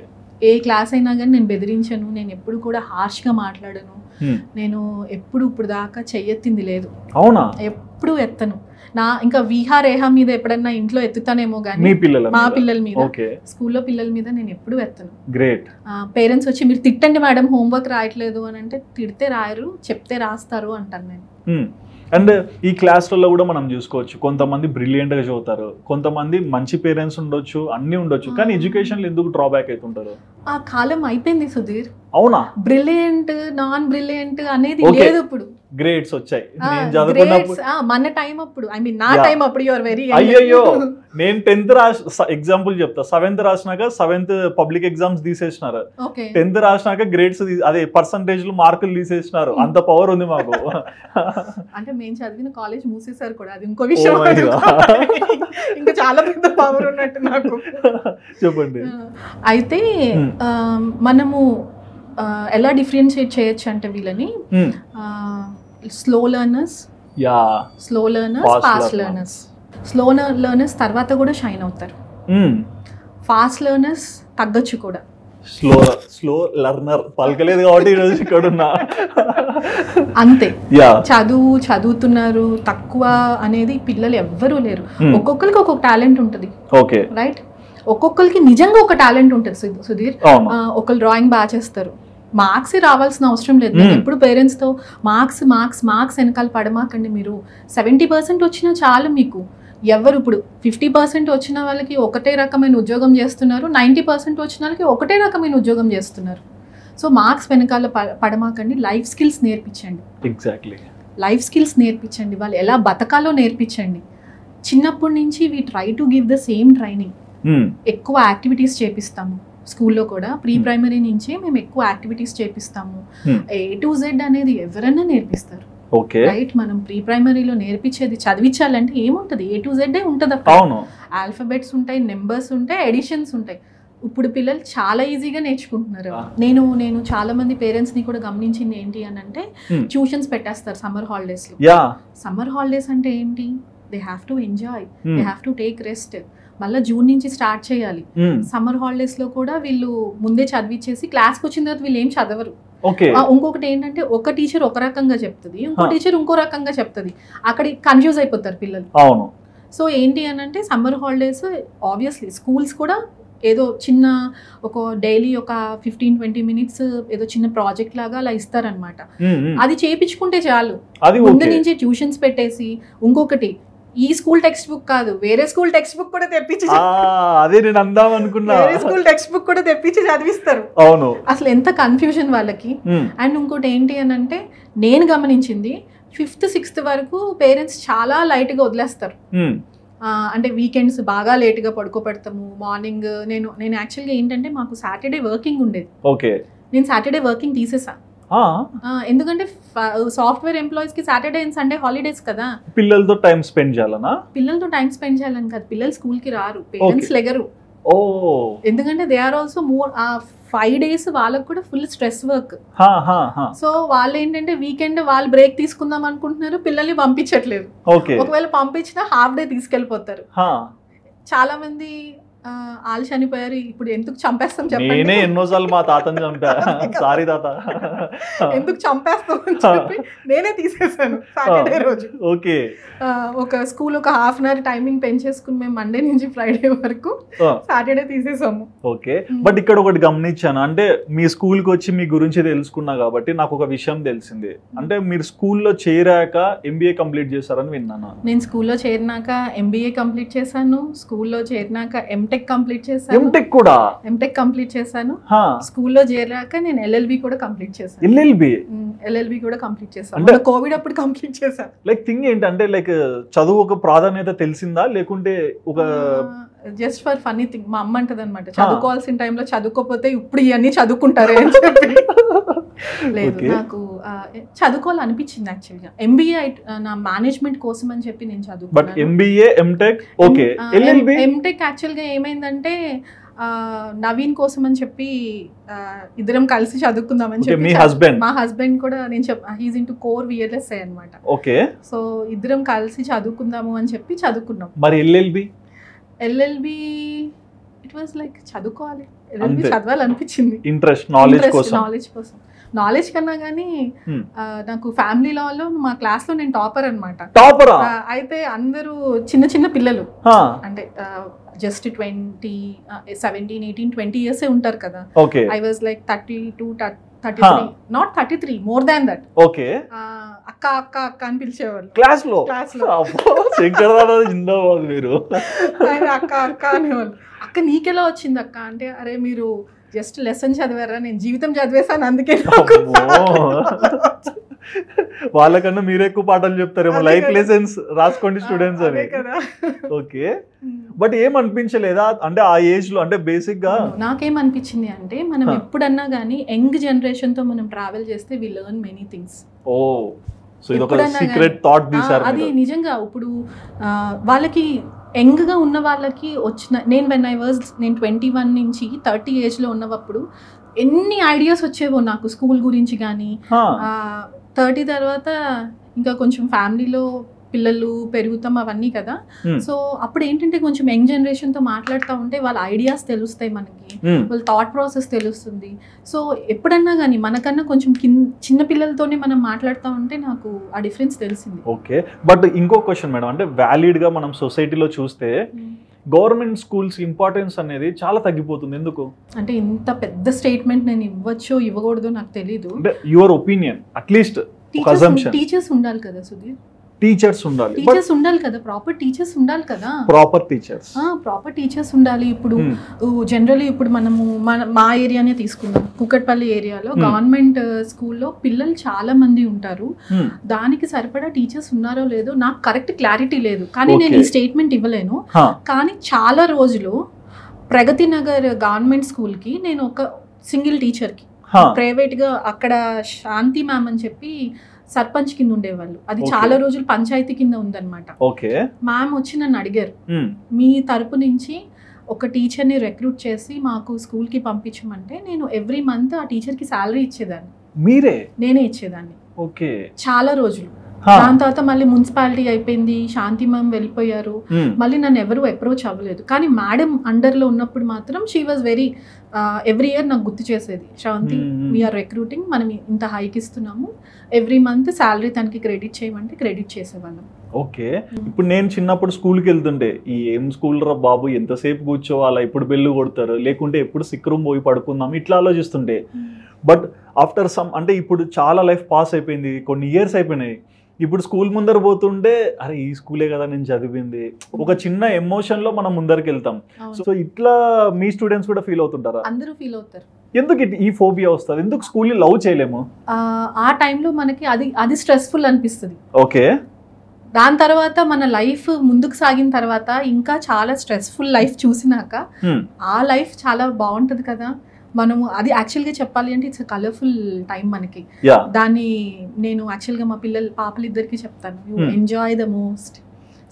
ఏ క్లాస్ అయినా కానీ నేను బెదిరించను, నేను ఎప్పుడు కూడా హార్ష్గా మాట్లాడను, నేను ఎప్పుడు ఇప్పుడు దాకా చెయ్యెత్తింది లేదు. అవునా? ఎప్పుడు ఎత్తను. ఇంకా విహా రేహా మీద ఎప్పుడన్నా ఇంట్లో ఎత్తుతానేమో కానీ మా పిల్లల మీద, స్కూల్లో పిల్లల మీద నేను ఎప్పుడు ఎత్తను. గ్రేట్. పేరెంట్స్ వచ్చి మీరు తిట్టండి మేడం హోంవర్క్ రాయట్లేదు అని అంటే, తిడితే రాయరు, చెప్తే రాస్తారు అంటాను నేను. అండ్ ఈ క్లాస్లలో కూడా మనం చూసుకోవచ్చు, కొంతమంది బ్రిలియంట్గా చదువుతారు, కొంతమంది మంచి పేరెంట్స్ ఉండొచ్చు, అన్ని ఉండొచ్చు, కానీ ఎడ్యుకేషన్లో ఎందుకు డ్రాబ్యాక్ అవుతుంటారు? ఆ కాలం అయిపోయింది సుధీర్. అవునా? బ్రిలియంట్ నాన్ బ్రిలియంట్ అనేది లేదు ఇప్పుడు. గ్రేడ్స్ వచ్చాయి. నేను చదువుకున్నప్పుడు మన టైం అప్పుడు, ఐ మీన్ నా టైం అప్పుడు యు ఆర్ వెరీ అయ్యో నేను 10th ఎగ్జాంపుల్ చెప్తా, 7th రాసినాక 7th పబ్లిక్ ఎగ్జామ్స్ తీసేసినారు, 10th రాసినాక గ్రేడ్స్ అదే పర్సంటేజ్ మార్కులు తీసేసినారు, అంత పవర్ ఉంది మాకు. అంటే మేము చదివిన కాలేజ్ మూసేశారు కూడా, అది ఇంకో విషయం. ఇంకా చాలా పెద్ద పవర్ ఉన్నట్టు నాకు. చెప్పండి. అయితే మనము ఎలా డిఫరెన్షియేట్ చేయొచ్చు అంటే వీళ్ళని slow learners, fast learners. Slow learners తర్వాత కూడా షైన్ అవుతారు, ఫాస్ట్ లెర్నర్స్ తగ్గొచ్చు కూడా. స్లో లెర్నర్ పలకలేదు కాబట్టి ఈరోజు ఇక్కడ ఉన్నా. అంతే. చదువుతున్నారు తక్కువ అనేది పిల్లలు ఎవ్వరూ లేరు. ఒక్కొక్కరికి ఒక్కొక్క టాలెంట్ ఉంటుంది, రైట్? ఒక్కొక్కరికి నిజంగా ఒక టాలెంట్ ఉంటుంది సుధీర్. ఒకళ్ళు డ్రాయింగ్ బాగా చేస్తారు, మార్క్స్ రావాల్సిన అవసరం లేదు. నేను ఎప్పుడు పేరెంట్స్తో మార్క్స్ మార్క్స్ మార్క్స్ వెనకాల పడమాకండి, మీరు 70% వచ్చినా చాలు మీకు. ఎవరు ఇప్పుడు 50% వచ్చిన వాళ్ళకి ఒకటే రకమైన ఉద్యోగం చేస్తున్నారు, 90% వచ్చిన వాళ్ళకి ఒకటే రకమైన ఉద్యోగం చేస్తున్నారు. సో మార్క్స్ వెనకాల పడమాకండి, లైఫ్ స్కిల్స్ నేర్పించండి. ఎగ్జాక్ట్లీ, లైఫ్ స్కిల్స్ నేర్పించండి, వాళ్ళు ఎలా బతకాలో నేర్పించండి. చిన్నప్పటి నుంచి we try to give the same training. ఎక్కువ యాక్టివిటీస్ చేపిస్తాము స్కూల్లో కూడా, ప్రీ ప్రైమరీ నుంచే మేము ఎక్కువ యాక్టివిటీస్ చేపిస్తాము. A to Z అనేది ఎవరైనా నేర్పిస్తారు, రైట్? మనం ప్రీ ప్రైమరీలో నేర్పించేది చదివించాలంటే ఏముంటది, A to Z ఉంటుంది అక్కడ. ఆల్ఫాబెట్స్ ఉంటాయి, నెంబర్స్ ఉంటాయి, ఎడిషన్స్ ఉంటాయి. ఇప్పుడు పిల్లలు చాలా ఈజీగా నేర్చుకుంటున్నారు. నేను చాలా మంది పేరెంట్స్ ని కూడా గమనించింది ఏంటి అని అంటే, ట్యూషన్స్ పెట్టేస్తారు సమ్మర్ హాలిడేస్ లో. సమ్మర్ హాలిడేస్ అంటే ఏంటి, they have to enjoy, they have to take rest. మళ్ళీ జూన్ నుంచి స్టార్ట్ చేయాలి. సమ్మర్ హాలిడేస్ లో కూడా వీళ్ళు ముందే చదివించేసి క్లాస్కి వచ్చిన తర్వాత వీళ్ళు ఏం చదవరు. ఇంకొకటి ఏంటంటే, ఒక టీచర్ ఒక రకంగా చెప్తుంది, ఇంకో టీచర్ ఇంకో రకంగా చెప్తుంది, అక్కడ కన్ఫ్యూజ్ అయిపోతారు పిల్లలు. సో ఏంటి అని అంటే, సమ్మర్ హాలిడేస్ ఆబ్వియస్లీ స్కూల్స్ కూడా ఏదో చిన్న ఒక డైలీ ఒక 15-20 minutes ఏదో చిన్న ప్రాజెక్ట్ లాగా అలా ఇస్తారనమాట. అది చేయించుకుంటే చాలు. ముందు నుంచి ట్యూషన్స్ పెట్టేసి, ఇంకొకటి ఈ స్కూల్ టెక్స్ట్ బుక్ కాదు, వేరే స్కూల్ టెక్స్ట్ బుక్ కూడా తెప్పించి, అదే నేను అందాం అనుకున్నా, వేరే స్కూల్ టెక్స్ట్ బుక్ కూడా తెప్పించి చదివిస్తారు. అవును, అసలు ఎంత కన్ఫ్యూజన్ వాళ్ళకి. అండ్ ఇంకోటి ఏంటి అని అంటే, నేను గమనించింది 5th, 6th వరకు పేరెంట్స్ చాలా లైట్ గా వదిలేస్తారు. అంటే వీకెండ్స్ బాగా లేట్ గా పడుకోబెడతాము. మార్నింగ్ నేను యాక్చువల్గా ఏంటంటే, మాకు సాటర్డే వర్కింగ్ ఉండేది. నేను సాటర్డే వర్కింగ్ తీసేసా. ఎందుకంటే సాఫ్ట్వేర్ ఎంప్లాయీస్ కి సాటర్డే అండ్ సండే హాలిడేస్ కదా. పిల్లలతో టైం స్పెండ్ చేయాలనా? పిల్లలతో టైం స్పెండ్ చేయాలని కాదు, పిల్లలు స్కూల్ కి రారు, పేరెంట్స్ లెగరు. ఎందుకంటే they are also more 5 days వాళ్ళకు కూడా ఫుల్ స్ట్రెస్ వర్క్. సో వాళ్ళు ఏంటంటే వీకెండ్ వాళ్ళు బ్రేక్ తీసుకుందాం అనుకుంటున్నారు, పిల్లల్ని పంపించట్లేదు. ఒకవేళ పంపించినా హాఫ్ డే తీసుకెళ్లిపోతారు. చాలా మంది వాళ్ళు చనిపోయారు, ఇప్పుడు ఎందుకు చంపేస్తాం చెప్పండి. నేనే ఎన్నోసార్లు మా తాతని చంపా, సారీ తాత, ఎందుకు చంపేస్తాం అని చెప్పి నేనే తీసేసాను సాటర్డే రోజు. ఒక స్కూల్ ఒక 1/2 hour టైమింగ్ పెంచేసుకుని మేము మండే నుంచి ఫ్రైడే వరకు సాటర్డే తీసేసాము. బట్ ఇక్కడ ఒకటి గమనించాను, అంటే మీ స్కూల్ కి వచ్చి మీ గురించి తెలుసుకున్నా కాబట్టి నాకు ఒక విషయం తెలిసింది. అంటే మీరు స్కూల్లో చేరాక MBA కంప్లీట్ చేశారని విన్నాను. నేను స్కూల్లో చేరినాక MBA కంప్లీట్ చేశాను, స్కూల్లో చేరినాక M ఎంటెక్ కంప్లీట్ చేశాను. ఎంటెక్ కూడా ఎంటెక్ కంప్లీట్ చేశాను. స్కూల్లో చేరాక నేను ఎల్ఎల్బి కూడా కంప్లీట్ చేశాను. ఎల్ఎల్బి కూడా కంప్లీట్ చేశాను. అంటే కోవిడ్ అప్పుడు కంప్లీట్ చేశాను. లైక్ థింగ్ ఏంటంటే లైక్ చదువు ఒక ప్రాధాన్యత తెలిసిందా లేకుంటే ఒక జస్ట్ ఫర్ ఫనీ థింగ్ మా అమ్మ అంటది అనమాట, చదువుకోవాల్సిన టైంలో చదువుకోకపోతే ఇప్పుడు ఇవన్నీ చదువుకుంటారే అని చెప్పి. లేదు, నాకు చదువుకోవాలనిపించింది యాక్చువల్గా. ఎంబీఏ నా మేనేజ్మెంట్ కోసం అని చెప్పి నేను చదువుకున్నాను. ఎంటెక్ యాక్చువల్గా ఏమైందంటే నవీన్ కోసం అని చెప్పి ఇద్దరం కలిసి చదువుకుందామని చెప్పి, మా హస్బెండ్ కూడా నేను హీస్ ఇంటూ కోర్ విఎల్ఎస్ఐ అనమాట. సో ఇద్దరం కలిసి చదువుకుందాము అని చెప్పి చదువుకున్నాం. మరి ఎల్ఎల్బి ఇట్ వాజ్ లైక్ చదువుకోవాలి, ఎల్ఎల్బి చదవాలనిపించింది, ఇంట్రెస్ట్, నాలెడ్జ్ కోసం. నాలెడ్జ్ కన్నా కానీ నాకు ఫ్యామిలీ లాలో మా క్లాస్ లో నేను టాపర్ అనమాట. అయితే అందరూ చిన్న చిన్న పిల్లలు, అంటే జస్ట్ 20, 17, 18, 20 years ఉంటారు కదా. I was like 32, 33, not 33, more than that. అక్క అక్క అక్క అని పిలిచేవాళ్ళు క్లాస్ లో. అక్క అక్క అనేవాళ్ళు. అక్క నీకెలా వచ్చింది అక్క అంటే, అరే మీరు జస్ట్ లెసన్ చదివారా, నేను జీవితం చదివేశాను అందుకే. వాళ్ళకన్నా మీరు ఎక్కువ పాఠాలు చెప్తారేమో, లైఫ్ లెసన్స్ రాసుకోండి స్టూడెంట్స్ అని. ఓకే, బట్ ఏమనిపించలేదా అంటే ఆ ఏజ్ లో? అంటే బేసిక్ గా నాకేమనిపించింది అంటే, మనం ఎప్పుడన్నా కానీ యంగ్ జనరేషన్ తో మనం ట్రావెల్ చేస్తే we learn many things. So ఇది ఒక సీక్రెట్ థాట్ తీశారు. అది నిజంగా ఇప్పుడు వాళ్ళకి యంగ్ గా ఉన్న వాళ్ళకి వచ్చిన, నేను 21 నుంచి 30 ఏజ్ లో ఉన్నప్పుడు ఎన్ని ఐడియాస్ వచ్చేవో నాకు స్కూల్ గురించి కానీ. 30 తర్వాత ఇంకా కొంచెం ఫ్యామిలీలో పిల్లలు పెరుగుతాం అవన్నీ కదా. సో అప్పుడు ఏంటంటే కొంచెం యంగ్ జనరేషన్ తో మాట్లాడుతూ ఉంటే వాళ్ళ ఐడియాస్ తెలుస్తాయి మనకి, వాళ్ళ థాట్ ప్రాసెస్ తెలుస్తుంది. సో ఎప్పుడన్నా కానీ మనకన్నా కొంచెం చిన్న పిల్లలతోనే మనం మాట్లాడుతూ ఉంటే నాకు ఆ డిఫరెన్స్ తెలిసింది. ఓకే, బట్ ఇంకో క్వశ్చన్ మేడం, అంటే వ్యాలిడ్ గా మనం సొసైటీలో చూస్తే గవర్నమెంట్ స్కూల్స్ ఇంపార్టెన్స్ అనేది చాలా తగ్గిపోతుంది. ఎందుకు అంటే ఇంత పెద్ద స్టేట్మెంట్ నేను ఇవ్వచ్చో ఇవ్వకూడదో నాకు తెలీదు. అంటే యువర్ ఒపీనియన్, అట్లీస్ట్ టీచర్స్ ఉండాలి కదా సుధీర్, టీచర్స్ ఉండాలి కదా, ప్రాపర్ టీచర్స్ ఉండాలి కదా, ప్రాపర్ టీచర్స్ ఉండాలి. ఇప్పుడు జనరల్లీ ఇప్పుడు మనము మా ఏరియానే తీసుకుందాం, కుకట్పల్లి ఏరియాలో గవర్నమెంట్ స్కూల్లో పిల్లలు చాలా మంది ఉంటారు. దానికి సరిపడా టీచర్స్ ఉన్నారో లేదో నాకు కరెక్ట్ క్లారిటీ లేదు, కానీ నేను ఈ స్టేట్మెంట్ ఇవ్వలేను. కానీ చాలా రోజులు ప్రగతి నగర్ గవర్నమెంట్ స్కూల్కి నేను ఒక సింగిల్ టీచర్కి, ప్రైవేట్గా అక్కడ శాంతి మ్యామ్ అని చెప్పి సర్పంచ్ కింద ఉండేవాళ్ళు. అది చాలా రోజులు పంచాయతీ కింద ఉందన్నమాట. మ్యామ్ వచ్చి నన్ను అడిగారు, మీ తరపు నుంచి ఒక టీచర్ని రిక్రూట్ చేసి మాకు స్కూల్కి పంపించమంటే నేను ఎవ్రీ మంత్ ఆ టీచర్కి శాలరీ ఇచ్చేదాన్ని, నేనే ఇచ్చేదాన్ని చాలా రోజులు. దాని తర్వాత మళ్ళీ మున్సిపాలిటీ అయిపోయింది, శాంతి మ్యామ్ వెళ్ళిపోయారు, మళ్ళీ నన్ను ఎవరు అప్రోచ్ అవ్వలేదు. కానీ మేడం అండర్లో ఉన్నప్పుడు మాత్రం she was very, every year నాకు గుర్తు చేసేది, శాంతి వీఆర్ రిక్రూటింగ్, మనం ఇంత హైక్ ఇస్తున్నాము, ఎవ్రీ మంత్ శాలరీ తనకి క్రెడిట్ చేయమంటే క్రెడిట్ చేసేవాళ్ళం. ఓకే, ఇప్పుడు నేను చిన్నప్పుడు స్కూల్కి వెళ్తుంటే ఈ ఏం స్కూల్ రా బాబు, ఎంతసేపు కూర్చోవాలా, ఎప్పుడు బెల్లు కొడతారు, లేకుంటే ఎప్పుడు సిక్ రూమ్ పోయి పడుకుందాం, ఇట్లా ఆలోచిస్తుంటే. బట్ ఆఫ్టర్ సమ్, అంటే ఇప్పుడు చాలా లైఫ్ పాస్ అయిపోయింది, కొన్ని ఇయర్స్ అయిపోయినాయి, ఇప్పుడు స్కూల్ ముందర పోతుంటే అరే ఈ స్కూలే కదా నేను చదివింది, ఒక చిన్న ఎమోషన్ లో మనం ముందరికి వెళ్తాం. సో ఇట్లా మీ స్టూడెంట్స్ కూడా ఫీల్ అవుతుంటారా? అందరూ ఫీల్ అవుతారు. ఎందుకు ఈ ఫోబియా వస్తుంది? ఎందుకు స్కూల్ ని లవ్ చేయలేము? ఆ టైంలో మనకి అది స్ట్రెస్ఫుల్ అనిపిస్తుంది. ఓకే, దాని తర్వాత మన లైఫ్ ముందుకు సాగిన తర్వాత ఇంకా చాలా స్ట్రెస్ఫుల్ లైఫ్ చూసినాక ఆ లైఫ్ చాలా బాగుంటది కదా. మనము అది యాక్చువల్గా చెప్పాలి అంటే ఇట్స్ కలర్ఫుల్ టైం మనకి. దాన్ని నేను యాక్చువల్గా మా పాపలు ఇద్దరికి చెప్తాను, you enjoy the most.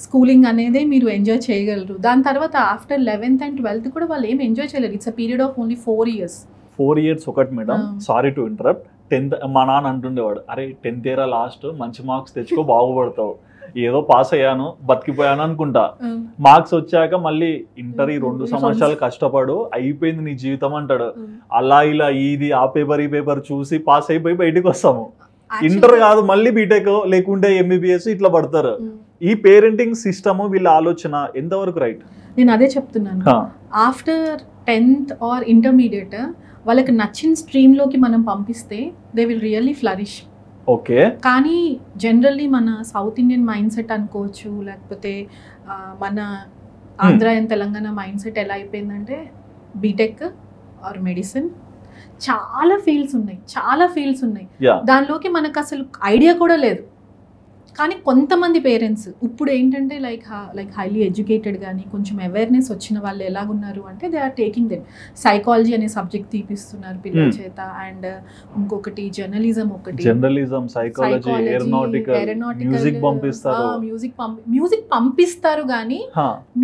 Schooling అనేది మీరు ఎంజాయ్ చేయగలరు. దాని తర్వాత ఆఫ్టర్ 11th and 12th కూడా వాళ్ళు ఏం ఎంజాయ్ చేయలేరు. It's a period of only 4 years. 4 years ఒకటి madam, sorry to interrupt. 10th మా నాన్న అంటుండేవాడు, అరే 10th ఇయర్ లాస్ట్ మంచి మార్క్స్ తెచ్చుకో బాగుపడతావు, ఏదో పాస్ అయ్యాను బతికిపోయాను అనుకుంటా, మార్క్స్ వచ్చాక మళ్ళీ ఇంటర్ 2 సంవత్సరాలు కష్టపడు అయిపోయింది నీ జీవితం అంటాడు. అలా ఇలా ఇది ఆ పేపర్ ఈ పేపర్ చూసి పాస్ అయిపోయి బయటకు వస్తాము. ఇంటర్ కాదు మళ్ళీ బీటెక్ లేకుంటే ఎంబీబీఎస్ ఇట్లా పడతారు. ఈ పేరెంటింగ్ సిస్టమ్ వీళ్ళ ఆలోచన ఎంతవరకు రైట్? నేను అదే చెప్తున్నాను. ఆఫ్టర్ 10th ఆర్ ఇంటర్మీడియట్ వాళ్ళకి నచ్చిన స్ట్రీమ్లోకి మనం పంపిస్తే they will really flourish. Okay, కానీ జనరల్లీ మన సౌత్ ఇండియన్ మైండ్ సెట్ అనుకోవచ్చు, లేకపోతే మన Andhra and Telangana mind set ఎలా అయిపోయిందంటే బీటెక్ ఆర్ మెడిసిన్, చాలా ఫీల్డ్స్ ఉన్నాయి. దానిలోకి మనకు అసలు ఐడియా కూడా లేదు. కానీ కొంతమంది పేరెంట్స్ ఇప్పుడు ఏంటంటే లైక్ హైలీ ఎడ్యుకేటెడ్ కానీ కొంచెం అవేర్నెస్ వచ్చిన వాళ్ళు ఎలాగున్నారు అంటే they are taking them. Psychology అనే సబ్జెక్ట్ తీపిస్తున్నారు పిల్లల చేత, అండ్ ఇంకొకటి జర్నలిజం, సైకాలజీ, మ్యూజిక్ పంపిస్తారు కానీ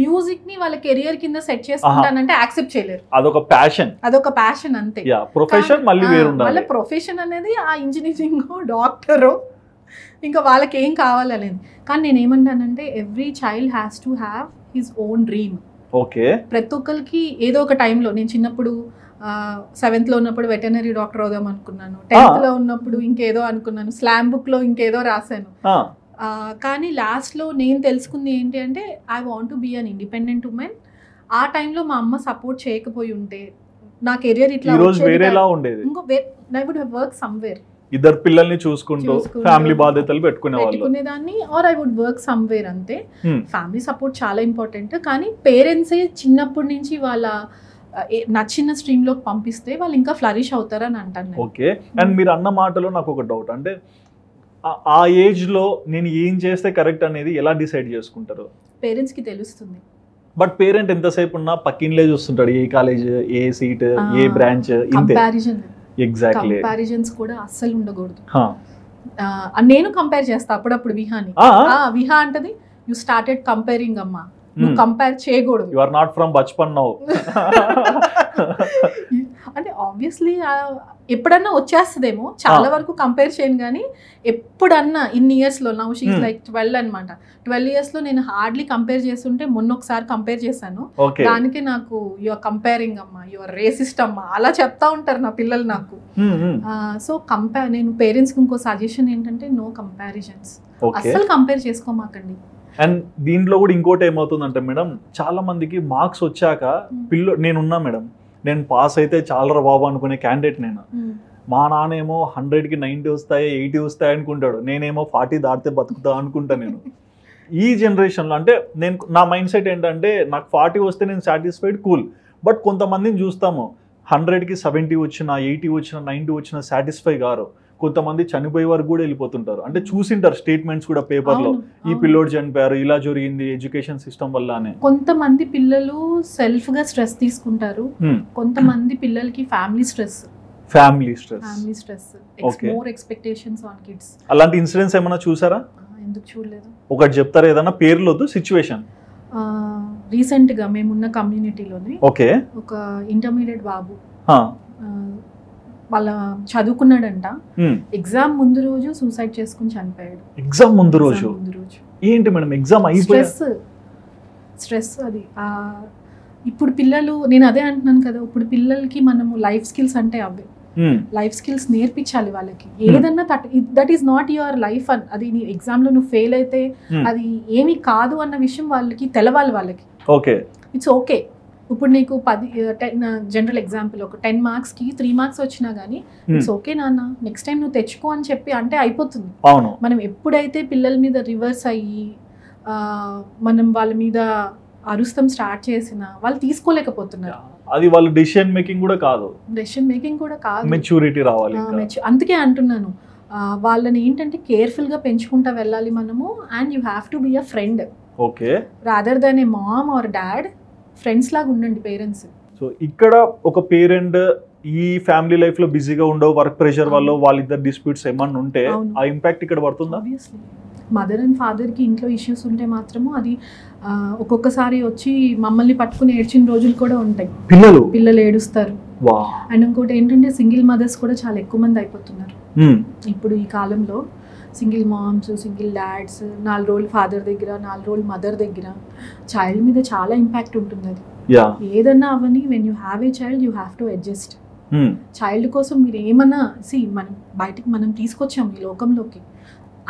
మ్యూజిక్ ని వాళ్ళ కెరియర్ కింద సెట్ చేసుకుంటానంటే యాక్సెప్ట్ చేయలేరు. అదొక ప్యాషన్ అంతే. వాళ్ళ ప్రొఫెషన్ అనేది ఆ ఇంజనీరింగ్, డాక్టరో, ఇంకా వాళ్ళకి ఏం కావాలనేది. కానీ నేను ఏమంటానంటే every child has to have his own dream. Okay, ప్రతి ఒక్కరికి ఏదో ఒక టైంలో, నేను చిన్నప్పుడు 7th లో ఉన్నప్పుడు వెటర్నరీ డాక్టర్ అవుదాం అనుకున్నాను, 10th లో ఉన్నప్పుడు ఇంకేదో అనుకున్నాను, స్లామ్ బుక్ లో ఇంకేదో రాశాను. కానీ లాస్ట్లో నేను తెలుసుకుంది ఏంటి అంటే I want to be an independent woman. ఆ టైంలో మా అమ్మ సపోర్ట్ చేయకపోయి ఉంటే నా కెరియర్ ఇట్లా ఇంకో I would have work somewhere. ఇద్దరు పిల్లల్ని చూసుకుంటూ ఫ్యామిలీ బాధ్యతలు పెట్టుకునేదాన్ని, or I would work somewhere అంతే. ఫ్యామిలీ సపోర్ట్ చాలా ఇంపార్టెంట్. కానీ పేరెంట్సే చిన్నప్పటి నుంచి వాళ్ళ నచ్చిన స్ట్రీమ్ లోకి పంపిస్తే వాళ్ళు ఇంకా ఫ్లరిష్ అవుతారని అంటాను. ఓకే, అండ్ మీరు అన్న మాటలో నాకు ఒక డౌట్, అంటే ఆ ఏజ్ లో నేను ఏం చేస్తే కరెక్ట్ అనేది ఎలా డిసైడ్ చేసుకుంటారు? పేరెంట్స్ కి తెలుస్తుంది. బట్ పేరెంట్ ఎంతసేపు ఉన్నా పక్కిన్లే చూస్తుంటాడు, ఏ కాలేజ్, ఏ సీట్, ఏ బ్రాంచ్, కంపారిజన్. ఎగ్జాక్ట్లీ, కంపారిజన్స్ కూడా అస్సలు ఉండకూడదు. నేను కంపేర్ చేస్తా అప్పుడప్పుడు విహాని. విహా అంటది యు స్టార్టెడ్ కంపేరింగ్ అమ్మా, నువ్వు కంపేర్ చేయకూడదు. You are not from Bachpan now. అంటే ఆబ్వియస్లీ ఎప్పుడన్నా వచ్చేస్తుందేమో, చాలా వరకు కంపేర్ చేయను. కానీ ఎప్పుడన్నా ఇన్ని ఇయర్స్లో, నౌ షీ ఈస్ లైక్ 12 అనమాట, 12 years లో నేను హార్డ్లీ కంపేర్ చేస్తుంటే మొన్న ఒకసారి కంపేర్ చేశాను. దానికి నాకు యువర్ కంపేరింగ్ అమ్మా, యువర్ రేసిస్ట్ అమ్మా అలా చెప్తా ఉంటారు నా పిల్లలు నాకు. సో నేను పేరెంట్స్కి ఇంకో సజెషన్ ఏంటంటే నో కంపారిజన్స్, అస్సలు కంపేర్ చేసుకోమాకండి. అండ్ దీంట్లో కూడా ఇంకోటి ఏమవుతుందంటే మేడం, చాలా మందికి మార్క్స్ వచ్చాక నేనున్నా మేడం, నేను పాస్ అయితే చాలా బాబు అనుకునే క్యాండిడేట్ నేను. మా నాన్నేమో 100కి 90 వస్తాయి, 80 వస్తాయి అనుకుంటాడు, నేనేమో 40 దాటితే బతుకుతా అనుకుంటా. నేను ఈ జనరేషన్లో అంటే నా మైండ్ సెట్ ఏంటంటే నాకు 40 వస్తే నేను సాటిస్ఫైడ్, కూల్. బట్ కొంతమందిని చూస్తాము 100కి 70 వచ్చినా, 80 వచ్చినా, 90 వచ్చినా సాటిస్ఫై గారు. కొంతమంది చనిపోయే వరకు కూడా వెళ్ళిపోతుంటారు. అంటే చూసింటారు స్టేట్మెంట్స్ కూడా పేపర్లో, ఈ పిల్లోడు చనిపోయారు, ఇలా జరిగింది ఎడ్యుకేషన్ సిస్టమ్ వల్ల అని. కొంతమంది పిల్లలు సెల్ఫ్ గా స్ట్రెస్ తీసుకుంటారు, కొంతమంది పిల్లలకి family stress. More expectations on kids. అలాంటి ఇన్సిడెంట్స్ ఏమైనా చూసారా? ఎందుకు చూడలేదు. ఒకటి చెప్తారా, ఏదైనా పేర్లు వద్దు, సిచ్యువేషన్. రీసెంట్ గా మేమున్న కమ్యూనిటీలోనే ఒక ఇంటర్మీడియట్ బాబు వాళ్ళ చదువుకున్నాడంట, ఎగ్జామ్ ముందు రోజు సూసైడ్ చేసుకుని చనిపోయాడు. ఎగ్జామ్ ముందు రోజు? ఏంటి మేడం ఎగ్జామ్ అయిపోయి స్ట్రెస్ అది. ఇప్పుడు పిల్లలు, నేను అదే అంటున్నాను కదా, ఇప్పుడు పిల్లలకి మనము లైఫ్ స్కిల్స్ అంటే అవే, లైఫ్ స్కిల్స్ నేర్పించాలి వాళ్ళకి. ఏదన్నా that is not your life అని, అది నీ ఎగ్జామ్ లో నువ్వు ఫెయిల్ అయితే అది ఏమీ కాదు అన్న విషయం వాళ్ళకి తెలవాలి. వాళ్ళకి ఇట్స్ ఓకే. ఇప్పుడు నీకు 10 జనరల్ ఎగ్జాంపుల్, ఒక 10 మార్క్స్కి 3 మార్క్స్ వచ్చినా కానీ ఇట్స్ ఓకే నాన్న, నెక్స్ట్ టైం నువ్వు తెచ్చుకో అని చెప్పి అంటే అయిపోతుంది. మనం ఎప్పుడైతే పిల్లల మీద రివర్స్ అయ్యి మనం వాళ్ళ మీద అరుస్తం స్టార్ట్ చేసినా వాళ్ళు తీసుకోలేకపోతున్నారు. అది వాళ్ళ డెసిషన్ మేకింగ్ కూడా కాదు, మెచ్యూరిటీ రావాలి. అందుకే అంటున్నాను, వాళ్ళని ఏంటంటే కేర్ఫుల్గా పెంచుకుంటా వెళ్ళాలి మనము. And you have to be a friend, rather than a mom or dad. Friends లాగా ఉండండి పేరెంట్స్. సో ఇక్కడ ఒక పేరెంట్ ఈ ఫ్యామిలీ లైఫ్ లో బిజీగా ఉండవు, వర్క్ ప్రెషర్ వల్ల వాళ్ళిద్దరు డిస్ప్యూట్స్ ఏమన్నా ఉంటే ఆ ఇంపాక్ట్ ఇక్కడ పడుతుందా? ఆబ్వియస్లీ మదర్ అండ్ ఫాదర్కి ఇంట్లో ఇష్యూస్ ఉంటే మాత్రము అది ఒక్కొక్కసారి వచ్చి మమ్మల్ని పట్టుకుని ఏడ్చిన రోజులు కూడా ఉంటాయి. పిల్లలు ఏడుస్తారు. అండ్ ఇంకోటి ఏంటంటే సింగిల్ మదర్స్ కూడా చాలా ఎక్కువ మంది అయిపోతున్నారు ఇప్పుడు ఈ కాలంలో. సింగిల్ మామ్స్, సింగిల్ డాడ్స్, 4 రోజులు ఫాదర్ దగ్గర, 4 రోజులు మదర్ దగ్గర. చైల్డ్ మీద చాలా ఇంపాక్ట్ ఉంటుంది అది. ఏదన్నా అవని, when you have a child you have to adjust. Child కోసం మీరు ఏమన్నా మనం బయటికి మనం తీసుకొచ్చాము ఈ లోకంలోకి,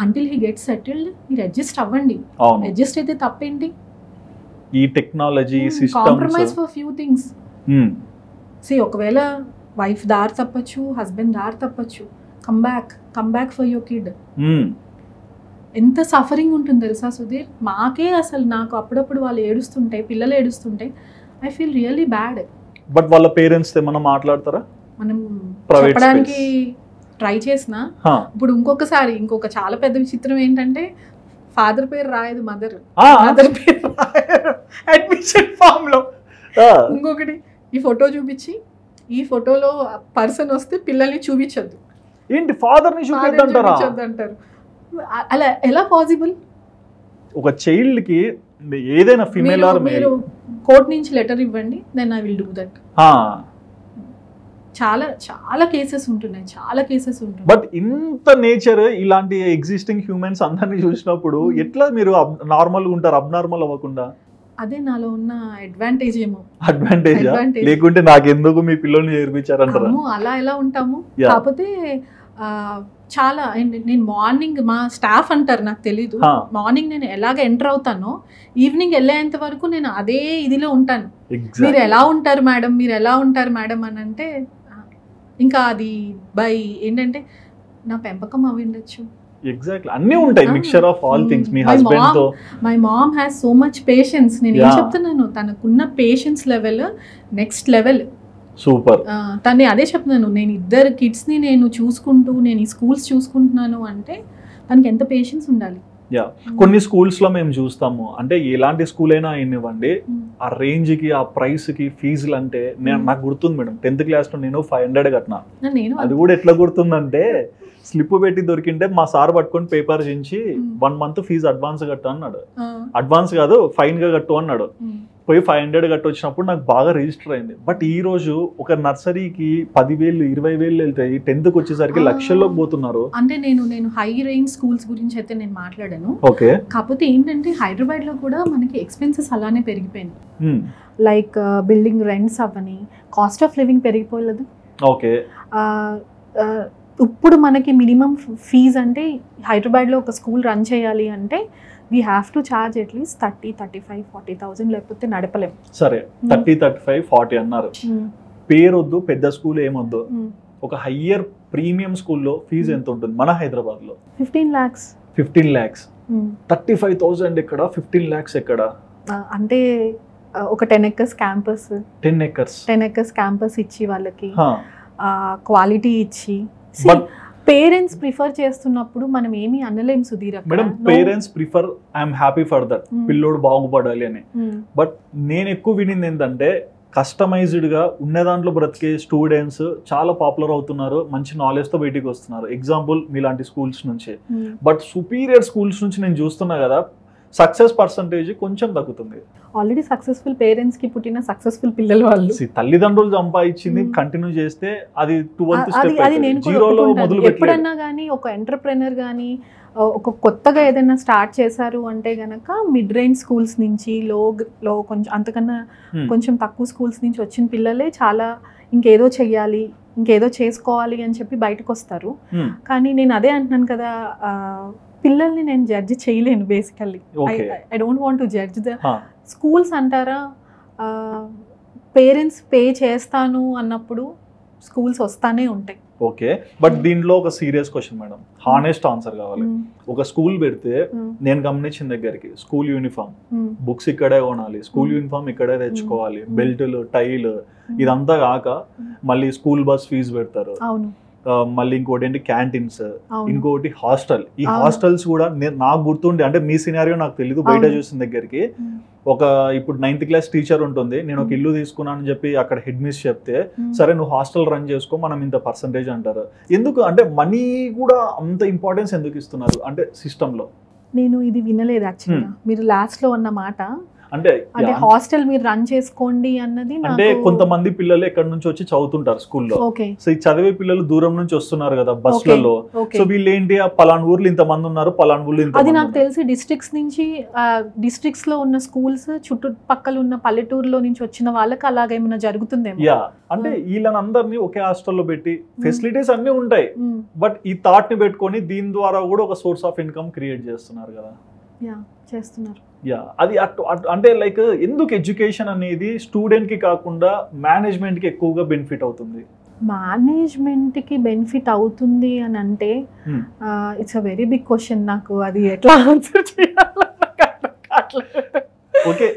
అంటిల్ హీ గెట్స్ సెటిల్డ్ మీరు అడ్జస్ట్ అవ్వండి. అడ్జస్ట్ అయితే తప్పేంటి? ఈ technology compromise for few things. ఒకవేళ వైఫ్ దారి తప్పచ్చు, హస్బెండ్ దారి తప్పచ్చు, come back for your kid. ఎంత సఫరింగ్ ఉంటుంది తెలుసా సుధీర్. మాకే అసలు నాకు అప్పుడప్పుడు వాళ్ళు ఏడుస్తుంటే, పిల్లలు ఏడుస్తుంటే I feel really bad. But వాళ్ళ పేరెంట్స్ ఏమన్నా మాట్లాడతారా? మనం చెప్పడానికి ట్రై చేసిన. ఇప్పుడు ఇంకొక చాలా పెద్ద విచిత్రం ఏంటంటే ఫాదర్ పేరు రాయదు, మదర్ పేరు రాయదు అడ్మిషన్ ఫామ్ లో. ఇంకొకటి ఈ ఫోటో చూపించి ఈ ఫోటోలో పర్సన్ వస్తే పిల్లల్ని చూపించొద్దు. ఏంటి ఫాదర్ ని చూపించొద్దు అంటారు. అలా ఎలా పాసిబుల్? ఒక చైల్డ్ కి ఏదైనా ఫీమేల్ ఆర్ మేల్ కోర్ట్ నుంచి లెటర్ ఇవ్వండి, then I will do that. చాలా చాలా కేసెస్ ఉంటున్నాయి, చాలా కేసెస్ ఉంటున్నాయి. బట్ ఇంత నేచర్ ఇలాంటి ఎగ్జిస్టింగ్ హ్యూమన్స్ అందరినీ చూసినప్పుడు ఎట్లా మీరు నార్మల్ గా ఉంటారు, అబ్నార్మల్ అవ్వకుండా? అదే నాలో ఉన్న అడ్వాంటేజ్ ఏమో. అడ్వాంటేజ్ లేకుంటే నాకెందుకు మీ పిల్లల్ని చేర్పించారంటారా? అలా ఎలా ఉంటాము. కాకపోతే చాలా నేను మార్నింగ్ మా స్టాఫ్ అంటారు, నాకు తెలీదు, మార్నింగ్ నేను ఎలాగ ఎంటర్ అవుతానో ఈవినింగ్ వెళ్ళేంత వరకు నేను అదే ఇదిలో ఉంటాను. మీరు ఎలా ఉంటారు మేడం, మీరు ఎలా ఉంటారు మేడం అని అంటే ఇంకా అది బై ఏంటంటే నా పెంపకం అవి ఉండొచ్చు. ఎగ్జాక్ట్లీ అన్నీ ఉంటాయి, మిక్చర్ ఆఫ్ ఆల్ థింగ్స్. మీ హస్బెండ్ తో my mom has so much patience. నేను ఏం చెప్తున్నాను, తనకున్న patience level next level. Super. తను అదే చెప్తున్నాను, నేను 2 kids ని నేను చూసుకుంటూ నేను ఈ స్కూల్స్ చూసుకుంటున్నాను అంటే తనకి ఎంత పేషెన్స్ ఉండాలి. కొన్ని స్కూల్స్ లో మేము చూస్తాము, అంటే ఎలాంటి స్కూల్ అయినా అయినవ్వండి, ఆ రేంజ్ కి ఆ ప్రైస్ కి ఫీజులు అంటే నాకు గుర్తుంది మేడం, 10th class లో నేను 500 కట్టినా. అది కూడా ఎట్లా గుర్తుందంటే స్లిప్ పెట్టి దొరికింటే మా సార్ పట్టుకొని పేపర్ చించి 1 month ఫీజు అడ్వాన్స్ కట్టు అన్నాడు. అడ్వాన్స్ కాదు ఫైన్ గా కట్టు అన్నాడు. పోయి 500 కట్టి వచ్చినప్పుడు నాకు బాగా రిజిస్టర్ అయింది. బట్ ఈ రోజు ఒక నర్సరీకి 10,000 20,000 వెళ్తాయి, 10th వచ్చేసరికి లక్షల్లోకి పోతున్నారు. అంటే నేను హై రేంజ్ స్కూల్స్ గురించి అయితే నేను మాట్లాడాను. ఓకే, కాకపోతే ఏంటంటే హైదరాబాద్ లో కూడా మనకి ఎక్స్పెన్సెస్ అలానే పెరిగిపోయింది. లైక్ బిల్డింగ్ రెంట్స్ అవని, కాస్ట్ ఆఫ్ లివింగ్ పెరిగిపోలేదు. ఓకే, ఇప్పుడు మనకి మినిమం ఫీజ్ అంటే హైదరాబాద్లో ఒక స్కూల్ రన్ చేయాలి అంటే we have to charge at least 30, 35, 40,000, లేకపోతే నడపలేం. సరే 30, 35, 40 అన్నారు. పేరు వద్దు, పెద్ద స్కూల్ ఏమొద్దు, ఒక హయ్యర్ ప్రీమియం స్కూల్లో ఫీజు ఎంత ఉంటుంది మన హైదరాబాద్ లో? 15 lakhs. 15 lakhs. 35,000 ఎక్కడ, 15 lakhs ఎక్కడ? అంటే ఒక 10 acres క్యాంపస్, 10 acres క్యాంపస్ ఇచ్చి వాళ్ళకి క్వాలిటీ ఇచ్చి పేరెంట్స్ ప్రిఫర్ చేస్తున్నప్పుడు మనం ఏమీ అనలేం Sudheer. Madam parents prefer, I'm happy for that, పిల్లోడు బాగుపడాలి అని. బట్ నేను ఎక్కువ వినింది ఏంటంటే కస్టమైజ్డ్ గా ఉన్న దాంట్లో బ్రతికే స్టూడెంట్స్ చాలా పాపులర్ అవుతున్నారు, మంచి నాలెడ్జ్ తో బయటికి వస్తున్నారు. ఎగ్జాంపుల్ మీలాంటి స్కూల్స్ నుంచి. బట్ సుపీరియర్ స్కూల్స్ నుంచి నేను చూస్తున్నా కదా, సక్సెస్ పర్సంటేజ్ కొంచెం తగ్గుతుంది. ఆల్రెడీ సక్సెస్ఫుల్ పేరెంట్స్ కి పుట్టిన సక్సెస్ఫుల్ పిల్లలు వాళ్ళు. తల్లిదండ్రులు సంపాదించింది కంటిన్యూ చేస్తే అది 12th step. ఎప్పుడన్నా కానీ ఒక ఎంటర్ప్రెనర్ కానీ ఒక కొత్తగా ఏదైనా స్టార్ట్ చేశారు అంటే గనక మిడ్ రేంజ్ స్కూల్స్ నుంచి లో కొంచెం అంతకన్నా కొంచెం తక్కువ స్కూల్స్ నుంచి వచ్చిన పిల్లలే చాలా ఇంకేదో చెయ్యాలి, ఇంకేదో చేసుకోవాలి అని చెప్పి బయటకు వస్తారు. కానీ నేను అదే అంటున్నాను కదా, పిల్లల్ని నేను జడ్జి చేయలేను basically. I don't want to judge the schools. అంటారా పేరెంట్స్ పే చేస్తాను అన్నప్పుడు స్కూల్స్ వస్తానే ఉంటాయి. ఓకే, బట్ దీంట్లో ఒక serious question madam, honest answer కావాలి. ఒక స్కూల్ పెడితే నేను గమనించిన దగ్గరికి స్కూల్ యూనిఫామ్, బుక్స్ ఇక్కడే కొనాలి, స్కూల్ యూనిఫామ్ ఇక్కడే తెచ్చుకోవాలి, బెల్టులు, టైలు, ఇదంతా కాక మళ్ళీ స్కూల్ బస్ ఫీజు పెడతారు, మళ్ళీ ఇంకోటి ఏంటి క్యాంటీన్స్, ఇంకోటి హాస్టల్. ఈ హాస్టల్స్ కూడా నాకు గుర్తుండి, అంటే మీ సినారియో నాకు తెలీదు, బయట చూసిన దగ్గరికి ఒక ఇప్పుడు 9th class టీచర్ ఉంటుంది, నేను ఒక ఇల్లు తీసుకున్నానని చెప్పి అక్కడ హెడ్ మిస్ చెప్తే సరే నువ్వు హాస్టల్ రన్ చేసుకో, మనం ఇంత పర్సంటేజ్ అంటారు. ఎందుకు అంటే మనీ కూడా అంత ఇంపార్టెన్స్ ఎందుకు ఇస్తున్నారు అంటే సిస్టమ్ లో? నేను ఇది వినలేదు యాక్చువల్గా, మీరు లాస్ట్ లో అన్న మాట. అంటే హాస్టల్ మీరు రన్ చేసుకోండి అన్నది అంటే కొంతమంది పిల్లలు ఎక్కడి నుంచి వచ్చి చదువుతుంటారు స్కూల్లో. సో ఈ చదివే పిల్లలు దూరం నుంచి వస్తున్నారు కదా బస్సులలో. సో వీళ్ళు ఏంటి, పలానా ఊర్లు ఇంతమంది ఉన్నారు, పలానా ఊర్లు ఇంత. అది నాకు తెలిసి డిస్ట్రిక్ట్స్ నుంచి, డిస్ట్రిక్ట్స్ లో ఉన్న స్కూల్స్ చుట్టుపక్కల ఉన్న పల్లెటూరులో నుంచి వచ్చిన వాళ్ళకి అలాగేమైనా జరుగుతుందేమో. యా, అంటే వీళ్ళని అందరినీ ఒకే హాస్టల్లో పెట్టి ఫెసిలిటీస్ అన్ని ఉంటాయి, బట్ ఈ థాట్ ని పెట్టుకొని దీని ద్వారా కూడా ఒక సోర్స్ ఆఫ్ ఇన్కమ్ క్రియేట్ చేస్తున్నారు కదా. చేస్తున్నారు. అది అంటే లైక్ ఎందుకు ఎడ్యుకేషన్ అనేది స్టూడెంట్ కి కాకుండా మేనేజ్మెంట్ కి ఎక్కువగా బెనిఫిట్ అవుతుంది? మేనేజ్మెంట్కి బెనిఫిట్ అవుతుంది అని అంటే it's a very big question. నాకు అది ఎట్లా ఆన్సర్ చేయాలి. ఓకే,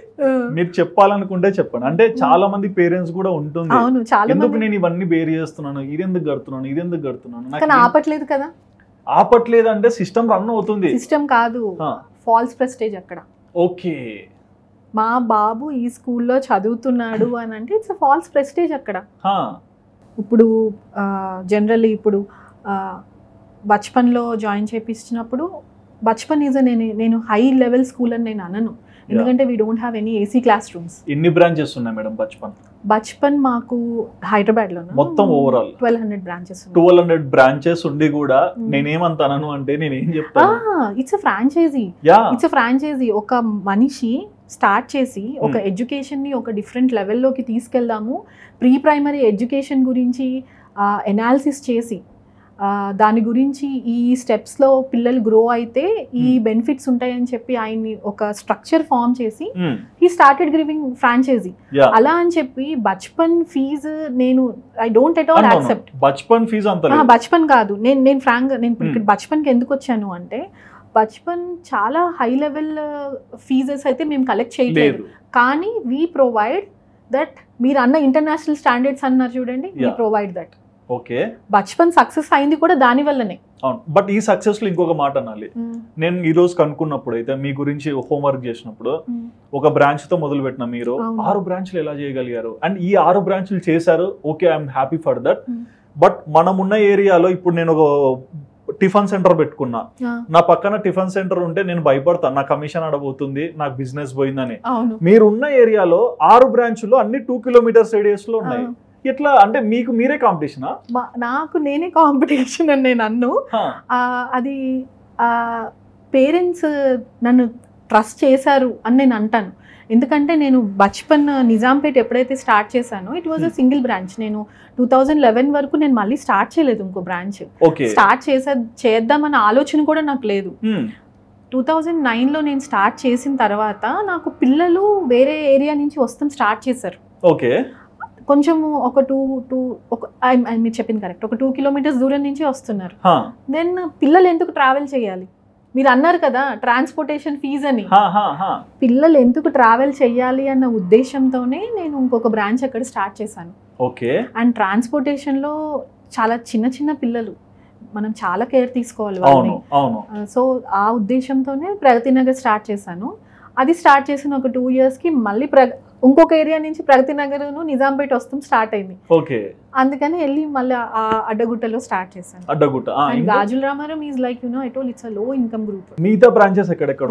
మీరు చెప్పాలనుకుంటే చెప్పండి. అంటే చాలా మంది పేరెంట్స్ కూడా ఉంటుంది, అవును, చాలా ఎందుకు నేను ఇవన్నీ బేర్ చేస్తున్నాను, ఇదెందుకు కడుతున్నాను, కానీ ఆపట్లేదు కదా. ఆపట్లేదు అంటే సిస్టమ్ రన్ అవుతుంది. సిస్టమ్ కాదు, ఫాల్స్ ప్రెస్టేజ్ అక్కడ. ఓకే, మా బాబు ఈ స్కూల్లో చదువుతున్నాడు అని అంటే ఇట్స్ అ ఫాల్స్ ప్రెస్టేజ్ అక్కడ. ఇప్పుడు జనరల్లీ ఇప్పుడు బచ్పన్లో జాయిన్ చేపించినప్పుడు బచ్పన్ ఈజ్ నేను హై లెవెల్ స్కూల్ అని నేను అనను, ఎందుకంటే we don't have any AC class rooms. ఎన్ని బ్రాంచెస్ ఉన్నాయి మేడం బచ్పన్ మాకు హైదరాబాద్ లో మొత్తం ఓవరాల్ 1200 బ్రాంచెస్. 1200 బ్రాంచెస్ ఉండి కూడా నేనేమంటాను అంటే నేనేం చెప్తాను, ఇట్స్ అ ఫ్రాంచైజీ. ఒక మనిషి స్టార్ట్ చేసి ఒక ఎడ్యుకేషన్ ని ఒక డిఫరెంట్ లెవెల్లోకి తీసుకెళ్దాము, ప్రీ ప్రైమరీ ఎడ్యుకేషన్ గురించి ఎనాలిసిస్ చేసి దాని గురించి ఈ స్టెప్స్లో పిల్లలు గ్రో అయితే ఈ బెనిఫిట్స్ ఉంటాయని చెప్పి ఆయన్ని ఒక స్ట్రక్చర్ ఫామ్ చేసి హీ స్టార్టెడ్ గివింగ్ ఫ్రాంచైజీ. అలా అని చెప్పి Bachpan fee I don't at all accept. Bachpan కాదు, నేను ఫ్రాంక్ నేను బచ్పన్కి ఎందుకు వచ్చాను అంటే బచ్పన్ చాలా హై లెవెల్ ఫీజెస్ అయితే మేము కలెక్ట్ చేయలేదు, కానీ వీ ప్రొవైడ్ దట్. మీరు అన్న ఇంటర్నేషనల్ స్టాండర్డ్స్ అన్నారు చూడండి, we provide that. Okay, Bachpan success అయింది కూడా దాని వల్లనే. అవును, బట్ ఈ సక్సెస్ లో ఇంకొక మాట అనాలి. నేను ఈ రోజు కనుక్కున్నప్పుడు అయితే మీ గురించి హోంవర్క్ చేసినప్పుడు ఒక బ్రాంచ్ తో మొదలు పెట్టిన మీరు 6 బ్రాంచ్లు ఎలా చేయగలిగారు, అండ్ ఈ 6 బ్రాంచ్లు చేశారు. Okay, I'm happy for that. But మనం ఉన్న ఏరియాలో ఇప్పుడు నేను ఒక టిఫిన్ సెంటర్ పెట్టుకున్నా, నా పక్కన టిఫిన్ సెంటర్ ఉంటే నేను భయపడతాను, నా కమిషన్ ఆడబోతుంది, నాకు బిజినెస్ పోయిందని. మీరున్న ఏరియాలో 6 బ్రాంచ్లు అన్ని 2 కిలోమీటర్స్ రేడియస్ లో ఉన్నాయి. ఎట్లా అంటే మీకు మీరే కాంపిటీషనా? నాకు నేనే కాంపిటీషన్ అని నేను అన్ను. అది పేరెంట్స్ నన్ను ట్రస్ట్ చేశారు అని నేను అంటాను. ఎందుకంటే నేను బచ్పన్ నిజాంపేట్ ఎప్పుడైతే స్టార్ట్ చేశానో it was a single branch. నేను 2011 వరకు నేను మళ్ళీ స్టార్ట్ చేయలేదు ఇంకో బ్రాంచ్. స్టార్ట్ చేద్దామన్న ఆలోచన కూడా నాకు లేదు. 2009లో నేను స్టార్ట్ చేసిన తర్వాత నాకు పిల్లలు వేరే ఏరియా నుంచి వస్తాం స్టార్ట్ చేశారు. ఓకే, కొంచెం ఒక మీరు చెప్పింది కరెక్ట్, ఒక 2 కిలోమీటర్స్ దూరం నుంచి వస్తున్నారు. దెన్ పిల్లలు ఎందుకు ట్రావెల్ చేయాలి? మీరు అన్నారు కదా ట్రాన్స్పోర్టేషన్ ఫీజ్ అని. పిల్లలు ఎందుకు ట్రావెల్ చేయాలి అన్న ఉద్దేశంతోనే నేను ఇంకొక బ్రాంచ్ అక్కడ స్టార్ట్ చేశాను. ఓకే, అండ్ ట్రాన్స్పోర్టేషన్లో చాలా చిన్న చిన్న పిల్లలు, మనం చాలా కేర్ తీసుకోవాలి వాళ్ళని. సో ఆ ఉద్దేశంతోనే ప్రగతి నగర్ స్టార్ట్ చేశాను. అది స్టార్ట్ చేసిన ఒక 2 yearsకి మళ్ళీ ఇంకొక ఏరియా నుంచి ప్రగతి నగర్ నిజాంపేట వస్తాం స్టార్ట్ అయింది. అందుకని వెళ్ళి మళ్ళీ అడ్డగుట్టలో స్టార్ట్ చేశాను. Gajularamaram is like I told it's a low income group. మిగతా బ్రాంచెస్ ఎక్కడెక్కడ?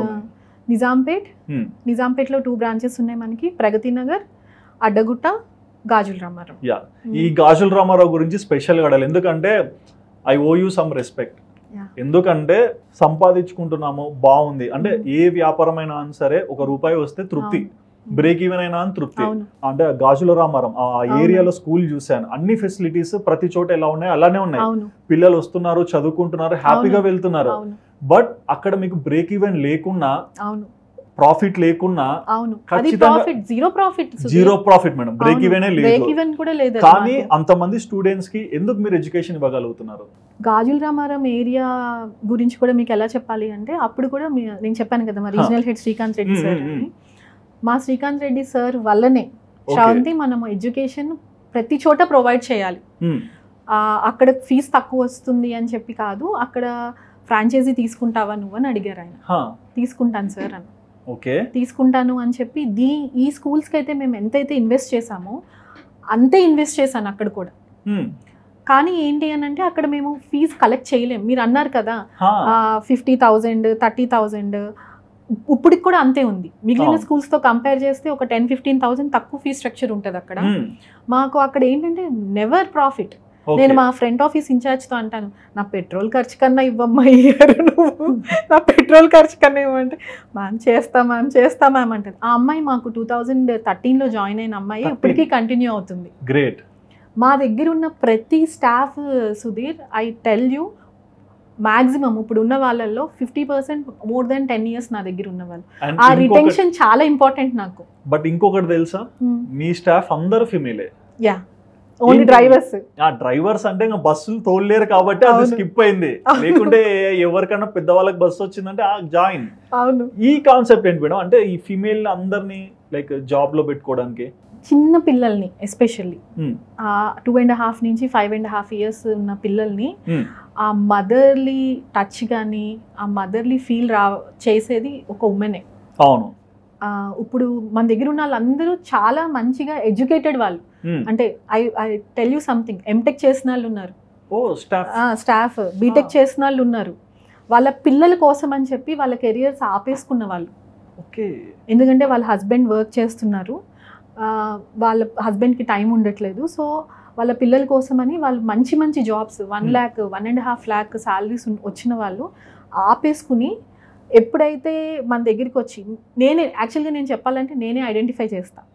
నిజాంపేట్లో 2 బ్రాంచెస్ ఉన్నాయి మనకి, ప్రగతి నగర్, అడ్డగుట్ట, గాజుల రామారం. ఈ గాజుల రామారావు గురించి స్పెషల్ గా అడగాలి, ఎందుకంటే I owe you some respect. ఎందుకంటే సంపాదించుకుంటున్నాము బాగుంది అంటే ఏ వ్యాపారమైనా సరే ₹1 వస్తే తృప్తి, బ్రేక్ ఈవెన్ అయినా అని తృప్తి. అంటే గాజుల రామారం ఆ ఏరియాలో స్కూల్ చూశాను, అన్ని ఫెసిలిటీస్ ప్రతి చోట ఎలా ఉన్నాయి అలానే ఉన్నాయి. పిల్లలు వస్తున్నారు, చదువుకుంటున్నారు, హ్యాపీగా వెళ్తున్నారు. బట్ అక్కడ మీకు బ్రేక్ ఈవెన్ లేకున్నా, ప్రాఫిట్ లేకున్నా, zero profit madam, break even లేదు. కానీ అంతమంది స్టూడెంట్స్ కి ఎందుకు మీరు ఎడ్యుకేషన్ ఇవ్వగలుగుతున్నారు? గాజుల రామారం ఏరియా గురించి కూడా మీకు ఎలా చెప్పాలి అంటే, అప్పుడు కూడా నేను చెప్పాను కదా మా regional head Srikanth Reddy sir అని. మా శ్రీకాంత్ రెడ్డి సార్ వల్లనే శ్రావంతి మనం ఎడ్యుకేషన్ ప్రతి చోట ప్రొవైడ్ చేయాలి. అక్కడ ఫీజు తక్కువ వస్తుంది అని చెప్పి కాదు, అక్కడ ఫ్రాంచైజీ తీసుకుంటావా నువ్వు అని అడిగారు ఆయన. తీసుకుంటాను సార్ అని. తీసుకుంటాను అని చెప్పి ఈ స్కూల్స్కి అయితే మేము ఎంతైతే ఇన్వెస్ట్ చేసామో అంతే ఇన్వెస్ట్ చేశాను అక్కడ కూడా. కానీ ఏంటి అని అంటే అక్కడ మేము ఫీజు కలెక్ట్ చేయలేము. మీరు అన్నారు కదా 50,000 30,000, ఇప్పటికి కూడా అంతే ఉంది. మిగిలిన స్కూల్స్తో కంపేర్ చేస్తే ఒక 10-15,000 తక్కువ ఫీ స్ట్రక్చర్ ఉంటుంది అక్కడ. మాకు అక్కడ ఏంటంటే నెవర్ ప్రాఫిట్. నేను మా ఫ్రంట్ ఆఫీస్ ఇన్ఛార్జ్తో అంటాను, నా పెట్రోల్ ఖర్చు కన్నా ఇవ్వమ్మా ఇయ్యారు నువ్వు, నా పెట్రోల్ ఖర్చు కన్నా ఇవ్వమంటే మ్యామ్ చేస్తా మ్యామ్ అంటారు. ఆ అమ్మాయి మాకు 2013లో జాయిన్ అయిన అమ్మాయి ఇప్పటికీ కంటిన్యూ అవుతుంది. గ్రేట్. మా దగ్గర ఉన్న ప్రతి staff Sudheer, I tell you, maximum ఇప్పుడు ఉన్న వాళ్ళల్లో 50% మోర్ దెన్ 10 years నా దగ్గర ఉన్న వాళ్ళు. ఆ రిటెన్షన్ చాలా ఇంపార్టెంట్ నాకు. బట్ ఇంకొకటి తెలుసా, మీ స్టాఫ్ అందరూ ఫిమేలే. Only drivers. ఆ డ్రైవర్స్ అంటే ఇంకా బస్సులు తోలేరు కాబట్టి అది స్కిప్ అయింది, లేకుంటే ఎవరికైనా పెద్దవాళ్ళకి బస్సు వచ్చిందంటే జాయిన్. అవును. ఈ కాన్సెప్ట్ ఏంటి మేడం, అంటే ఈ ఫీమేల్ అందరినీ లైక్ జాబ్ లో పెట్టుకోవడానికి? చిన్న పిల్లల్ని ఎస్పెషల్లీ 2.5 నుంచి 5.5 years ఉన్న పిల్లల్ని ఆ మదర్లీ టచ్ కానీ ఆ మదర్లీ ఫీల్ చేసేది ఒక ఉమెనే. అవును. ఇప్పుడు మన దగ్గర ఉన్న వాళ్ళందరూ చాలా మంచిగా ఎడ్యుకేటెడ్ వాళ్ళు. అంటే I tell you something, M Tech చేసిన వాళ్ళు ఉన్నారు, స్టాఫ్ బీటెక్ చేసిన వాళ్ళు ఉన్నారు. వాళ్ళ పిల్లల కోసం అని చెప్పి వాళ్ళ కెరియర్స్ ఆపేసుకున్న వాళ్ళు. ఎందుకంటే వాళ్ళ హస్బెండ్ వర్క్ చేస్తున్నారు, వాళ్ళ హస్బెండ్కి టైం ఉండట్లేదు. సో వాళ్ళ పిల్లల కోసమని వాళ్ళు మంచి మంచి జాబ్స్ 1 lakh 1.5 lakh శాలరీస్ వచ్చిన వాళ్ళు ఆపేసుకుని, ఎప్పుడైతే మన దగ్గరికి వచ్చి యాక్చువల్గా నేను చెప్పాలంటే నేనే ఐడెంటిఫై చేస్తాను.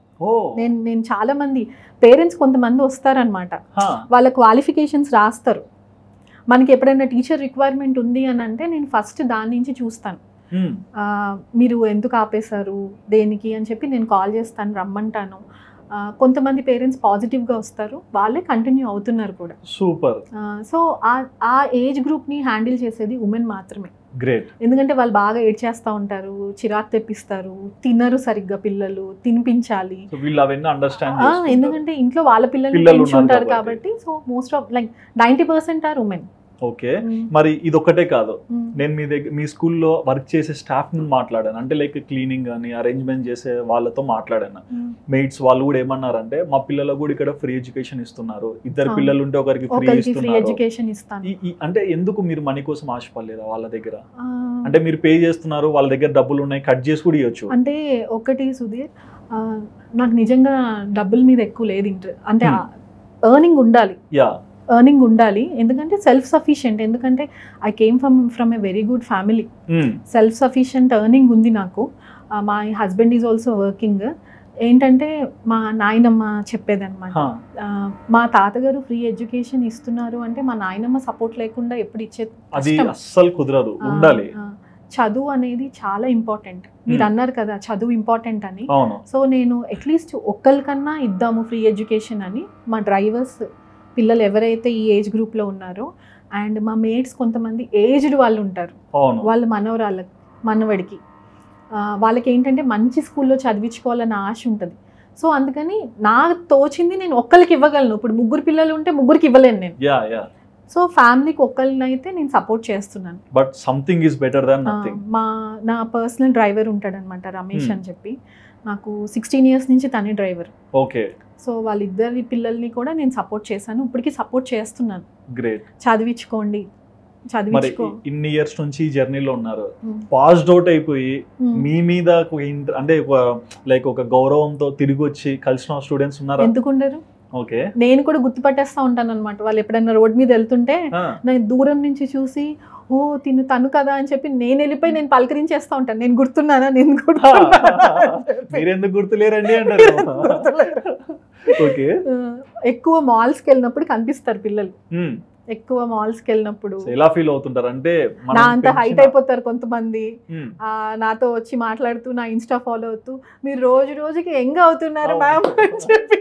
నేను చాలా మంది పేరెంట్స్ కొంతమంది వస్తారనమాట, వాళ్ళ క్వాలిఫికేషన్స్ రాస్తారు. మనకి ఎప్పుడైనా టీచర్ రిక్వైర్మెంట్ ఉంది అని అంటే నేను ఫస్ట్ దాని నుంచి చూస్తాను, మీరు ఎందుకు ఆపేశారు దేనికి అని చెప్పి నేను కాల్ చేస్తాను, రమ్మంటాను. కొంతమంది పేరెంట్స్ పాజిటివ్గా వస్తారు, వాళ్ళే కంటిన్యూ అవుతున్నారు కూడా. సూపర్. సో ఆ ఏజ్ గ్రూప్ని హ్యాండిల్ చేసేది ఉమెన్ మాత్రమే. గ్రేట్. ఎందుకంటే వాళ్ళు బాగా ఏడ్చేస్తూ ఉంటారు, చిరాకు తెప్పిస్తారు, తినరు సరిగ్గా, పిల్లలు తినిపించాలి. ఎందుకంటే ఇంట్లో వాళ్ళ పిల్లలు పెంచుంటారు కాబట్టి. So most of like 90% are women. Okay. మరి ఇది ఒక్కటే కాదు, నేను మీ స్కూల్లో వర్క్ చేసే స్టాఫ్ ని మాట్లాడాను, అంటే లైక్ క్లీనింగ్ కానీ అరేంజ్మెంట్ చేసే వాళ్ళతో మాట్లాడాను. మెయిట్స్ వాళ్ళు కూడా ఏమన్నారంటే మా పిల్లలకు కూడా ఇక్కడ ఫ్రీ ఎడ్యుకేషన్ ఇస్తున్నారు, 2 పిల్లలు ఉంటే ఒకరికి ఫ్రీ ఇస్తున్నారు. అంటే ఎందుకు మీరు మనీ కోసం ఆశపడలేదా వాళ్ళ దగ్గర? అంటే మీరు పే చేస్తున్నారు, వాళ్ళ దగ్గర డబ్బులు ఉన్నాయి, కట్ చేసి కూడా ఇవ్వచ్చు. అంటే ఒకటి సుధీర్, నాకు నిజంగా డబ్బుల మీద ఎక్కువ లేదు ఇంట్రెస్ట్. అంటే ఎర్నింగ్ ఉండాలి, ఎర్నింగ్ ఉండాలి. ఎందుకంటే సెల్ఫ్ సఫిషియెంట్, ఎందుకంటే I came from a very good family. Self sufficient earning ఉంది నాకు. మా హస్బెండ్ ఈజ్ ఆల్సో వర్కింగ్. ఏంటంటే మా నాయనమ్మ చెప్పేదన్నమాట, మా తాతగారు ఫ్రీ ఎడ్యుకేషన్ ఇస్తున్నారు అంటే మా నాయనమ్మ సపోర్ట్ లేకుండా ఎప్పుడు ఇచ్చేది అస్సలు కుదరదు, ఉండాలి. చదువు అనేది చాలా ఇంపార్టెంట్. మీరు అన్నారు కదా చదువు ఇంపార్టెంట్ అని. సో నేను అట్లీస్ట్ ఒక్కరికన్నా ఇద్దాము ఫ్రీ ఎడ్యుకేషన్ అని మా డ్రైవర్స్ పిల్లలు ఎవరైతే ఈ ఏజ్ గ్రూప్లో ఉన్నారో, అండ్ మా మేట్స్ కొంతమంది ఏజ్డ్ వాళ్ళు ఉంటారు, వాళ్ళ మనవడికి వాళ్ళకి ఏంటంటే మంచి స్కూల్లో చదివించుకోవాలన్న ఆశ ఉంటుంది. సో అందుకని నాకు తోచింది నేను ఒక్కరికి ఇవ్వగలను. ఇప్పుడు 3 పిల్లలు ఉంటే 3కి ఇవ్వలేను నేను. సో ఫ్యామిలీకి ఒక్కరినైతే నేను సపోర్ట్ చేస్తున్నాను. But something is better than nothing. నా పర్సనల్ డ్రైవర్ ఉంటాడనమాట, రమేష్ అని చెప్పి. నాకు 16 years నుంచి తనే డ్రైవర్. ఓకే. సో వాళ్ళిద్దరి పిల్లల్ని కూడా నేను సపోర్ట్ చేశాను, ఇప్పటికీ సపోర్ట్ చేస్తున్నాను. గ్రేట్. చదివించుకోండి, చదివించుకో. ఇన్ని ఇయర్స్ నుంచి ఈ జర్నీలో ఉన్నారు, పాస్డ్ అవుట్ అయిపోయి మీ మీద అంటే లైక్ ఒక గౌరవంతో తిరిగి వచ్చి కలిసిన స్టూడెంట్స్ ఉన్నారు? ఎందుకుండరు? ఓకే. నేను కూడా గుర్తుపట్టేస్తా ఉంటాను అనమాట. వాళ్ళు ఎప్పుడైనా రోడ్ మీద వెళ్తుంటే నేను దూరం నుంచి చూసి ఓ తను కదా అని చెప్పి నేను వెళ్ళిపోయి నేను పలకరించేస్తా ఉంటాను, నేను గుర్తున్నానా, నేను కూడా. మీరెందుకు గుర్తులేరండి అంటారు. ఓకే. ఎక్కువ మాల్స్కి వెళ్ళినప్పుడు కనిపిస్తారు పిల్లలు, ఎక్కువ మాల్స్కి వెళ్ళినప్పుడు. ఎలా ఫీల్ అవుతుంటారు అంటే నా అంత హైట్ అయిపోతారు కొంతమంది, నాతో వచ్చి మాట్లాడుతూ నా ఇన్స్టా ఫాలో అవుతూ మీరు రోజు రోజుకి యంగ్ అవుతున్నారు మ్యామ్ అని చెప్పి.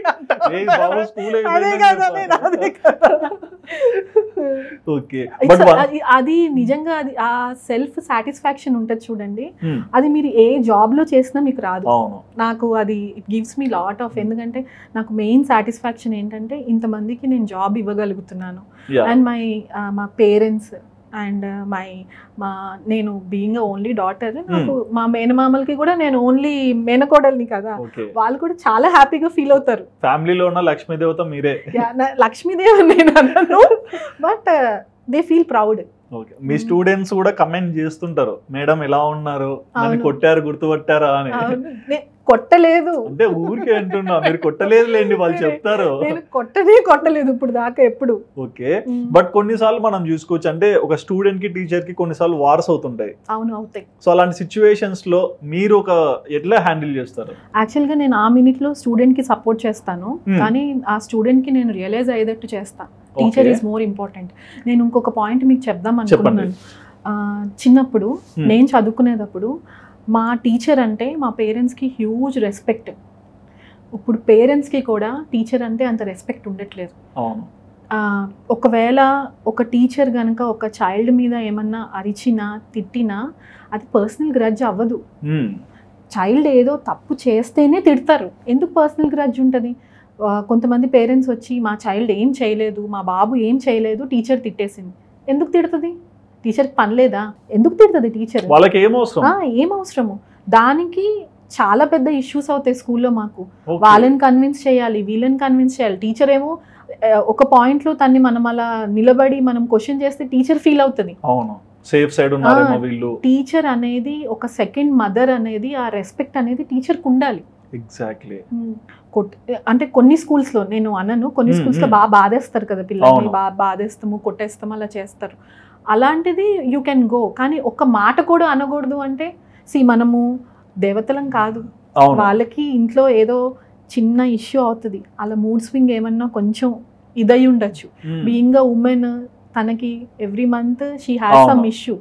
అది నిజంగా అది ఆ సెల్ఫ్ సాటిస్ఫాక్షన్ ఉంటుంది చూడండి, అది మీరు ఏ జాబ్ లో చేసినా మీకు రాదు. నాకు అది it gives me lot of. ఎందుకంటే నాకు మెయిన్ సాటిస్ఫాక్షన్ ఏంటంటే ఇంతమందికి నేను జాబ్ ఇవ్వగలుగుతున్నాను. అండ్ మా పేరెంట్స్ అండ్ నేను బీయింగ్ ఓన్లీ డాటర్, నాకు మా మేనమామలకి కూడా నేను ఓన్లీ మేనకోడల్ని కదా, వాళ్ళు కూడా చాలా హ్యాపీగా ఫీల్ అవుతారు. ఫ్యామిలీలో ఉన్న లక్ష్మీదేవత మీరే. లక్ష్మీదేవ నేను అన్నాను, but they feel proud. Me students కూడా కమెంట్ చేస్తుంటారు, మేడం ఎలా ఉన్నారు, నన్ను కొట్టారు గుర్తుపట్టారా అని. కొట్టలేదు అంటే ఊరికే అంటున్నా, మీరు కొట్టలేదు లేండి, వాళ్ళు చెప్తారు. నేను కొట్టలేదు ఇప్పుడు దాకా ఎప్పుడు. ఓకే. బట్ కొన్నిసార్లు మనం చూసుకోవచ్చు, అంటే ఒక స్టూడెంట్ కి టీచర్ కి కొన్నిసార్లు వార్స్ అవుతుంటాయి. అవును, అవుతాయి. సో అలాంటి సిచ్యువేషన్స్ లో మీరు ఎట్లా హ్యాండిల్ చేస్తారు? యాక్చువల్ గా నేను ఆ మినిట్ లో స్టూడెంట్ కి సపోర్ట్ చేస్తాను, కానీ ఆ స్టూడెంట్ కి నేను రియలైజ్ అయ్యేటట్టు చేస్తాను. Teacher is more important. నేను ఇంకొక పాయింట్ మీకు చెప్దాం అనుకుంటున్నాను. చిన్నప్పుడు నేను చదువుకునేటప్పుడు మా టీచర్ అంటే మా పేరెంట్స్కి హ్యూజ్ రెస్పెక్ట్. ఇప్పుడు పేరెంట్స్కి కూడా టీచర్ అంటే అంత రెస్పెక్ట్ ఉండట్లేదు. అవును. ఒకవేళ ఒక టీచర్ కనుక ఒక చైల్డ్ మీద ఏమన్నా అరిచినా తిట్టినా అది పర్సనల్ గ్రడ్జ్ అవ్వదు. చైల్డ్ ఏదో తప్పు చేస్తేనే తిడతారు. ఎందుకు పర్సనల్ గ్రడ్జ్ ఉంటుంది? కొంతమంది పేరెంట్స్ వచ్చి మా చైల్డ్ ఏం చేయలేదు, మా బాబు ఏం చేయలేదు, టీచర్ తిట్టేసింది. ఎందుకు తిడుతుంది? టీచర్కి పని లేదా? ఎందుకు తిడుతుంది టీచర్? వాళ్ళకి ఏం అవసరము? దానికి చాలా పెద్ద ఇష్యూస్ అవుతాయి స్కూల్లో. మాకు వాళ్ళని కన్విన్స్ చేయాలి, వీళ్ళని కన్విన్స్ చేయాలి. టీచర్ ఏమో ఒక పాయింట్లో తన్ని మనం అలా నిలబడి మనం క్వశ్చన్ చేస్తే టీచర్ ఫీల్ అవుతుంది. సేఫ్ సైడ్ ఉన్నారేమో వీళ్ళు. టీచర్ అనేది ఒక సెకండ్ మదర్ అనేది, ఆ రెస్పెక్ట్ అనేది టీచర్కి ఉండాలి. ఎగ్జాక్ట్లీ. అంటే కొన్ని స్కూల్స్లో, నేను అనను, కొన్ని స్కూల్స్లో బాగా బాధేస్తారు కదా పిల్లల్ని, బాగా బాధేస్తాము, కొట్టేస్తాము, అలా చేస్తారు. అలాంటిది యూ కెన్ గో. కానీ ఒక్క మాట కూడా అనకూడదు అంటే మనము దేవతలం కాదు. వాళ్ళకి ఇంట్లో ఏదో చిన్న ఇష్యూ అవుతుంది, అలా మూడ్ స్వింగ్ ఏమన్నా కొంచెం ఇదై ఉండొచ్చు. బీయింగ్ అ ఉమెన్, తనకి every month she has some issue.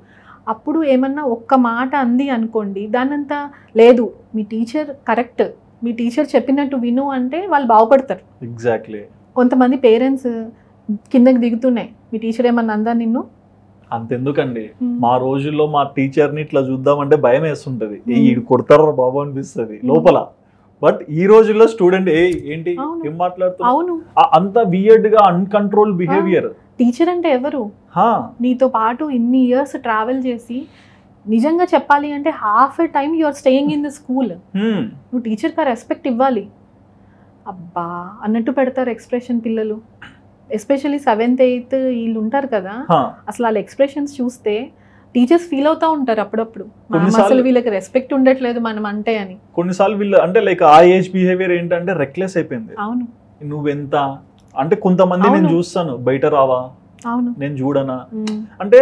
అప్పుడు ఏమన్నా ఒక్క మాట అంది అనుకోండి, దానంతా లేదు మీ టీచర్ కరెక్ట్, మీ టీచర్ చెప్పినట్టు విను అంటే వాళ్ళు బాగుపడతారు. ఎగ్జాక్ట్లీ. కొంతమంది పేరెంట్స్ కిందకి దిగుతున్నాయి, మీ టీచర్ ఏమన్నా అందా నిన్ను? అంతెందుకండి, మా రోజుల్లో మా టీచర్ని ఇట్లా చూద్దామంటే భయం వేస్తుంటది, ఈడు కొడతారా బాబు అనిపిస్తుంది లోపల. బట్ ఈ రోజుల్లో స్టూడెంట్ ఏంటి ఏం మాట్లాడుతున్నా, అంత వియర్డ్ గా అన్కంట్రోల్ బిహేవియర్. టీచర్ అంటే ఎవరు? నీతో పాటు ఇన్ని ఇయర్స్ ట్రావెల్ చేసి, నిజంగా చెప్పాలి అంటే half a time you are staying in the school. నువ్వు టీచర్కి రెస్పెక్ట్ ఇవ్వాలి. అబ్బా అన్నట్టు పెడతారు ఎక్స్ప్రెషన్ పిల్లలు. ఎస్పెషల్లీ 7th 8th వీళ్ళు ఉంటారు కదా, అసలు వాళ్ళ ఎక్స్ప్రెషన్స్ చూస్తే టీచర్స్ ఫీల్ అవుతా ఉంటారు అప్పుడప్పుడు, అసలు వీళ్ళకి రెస్పెక్ట్ ఉండట్లేదు మనం అంటే అని. కొన్నిసార్లు వీళ్ళు అంటే లైక్ ఆ ఏజ్ బిహేవియర్ ఏంటంటే రెక్లెస్ అయిపోయింది. అవును. నువ్వెంత అంటే కొంతమంది నేను చూస్తాను, బయట రావా, అవును నేను చూడనా అంటే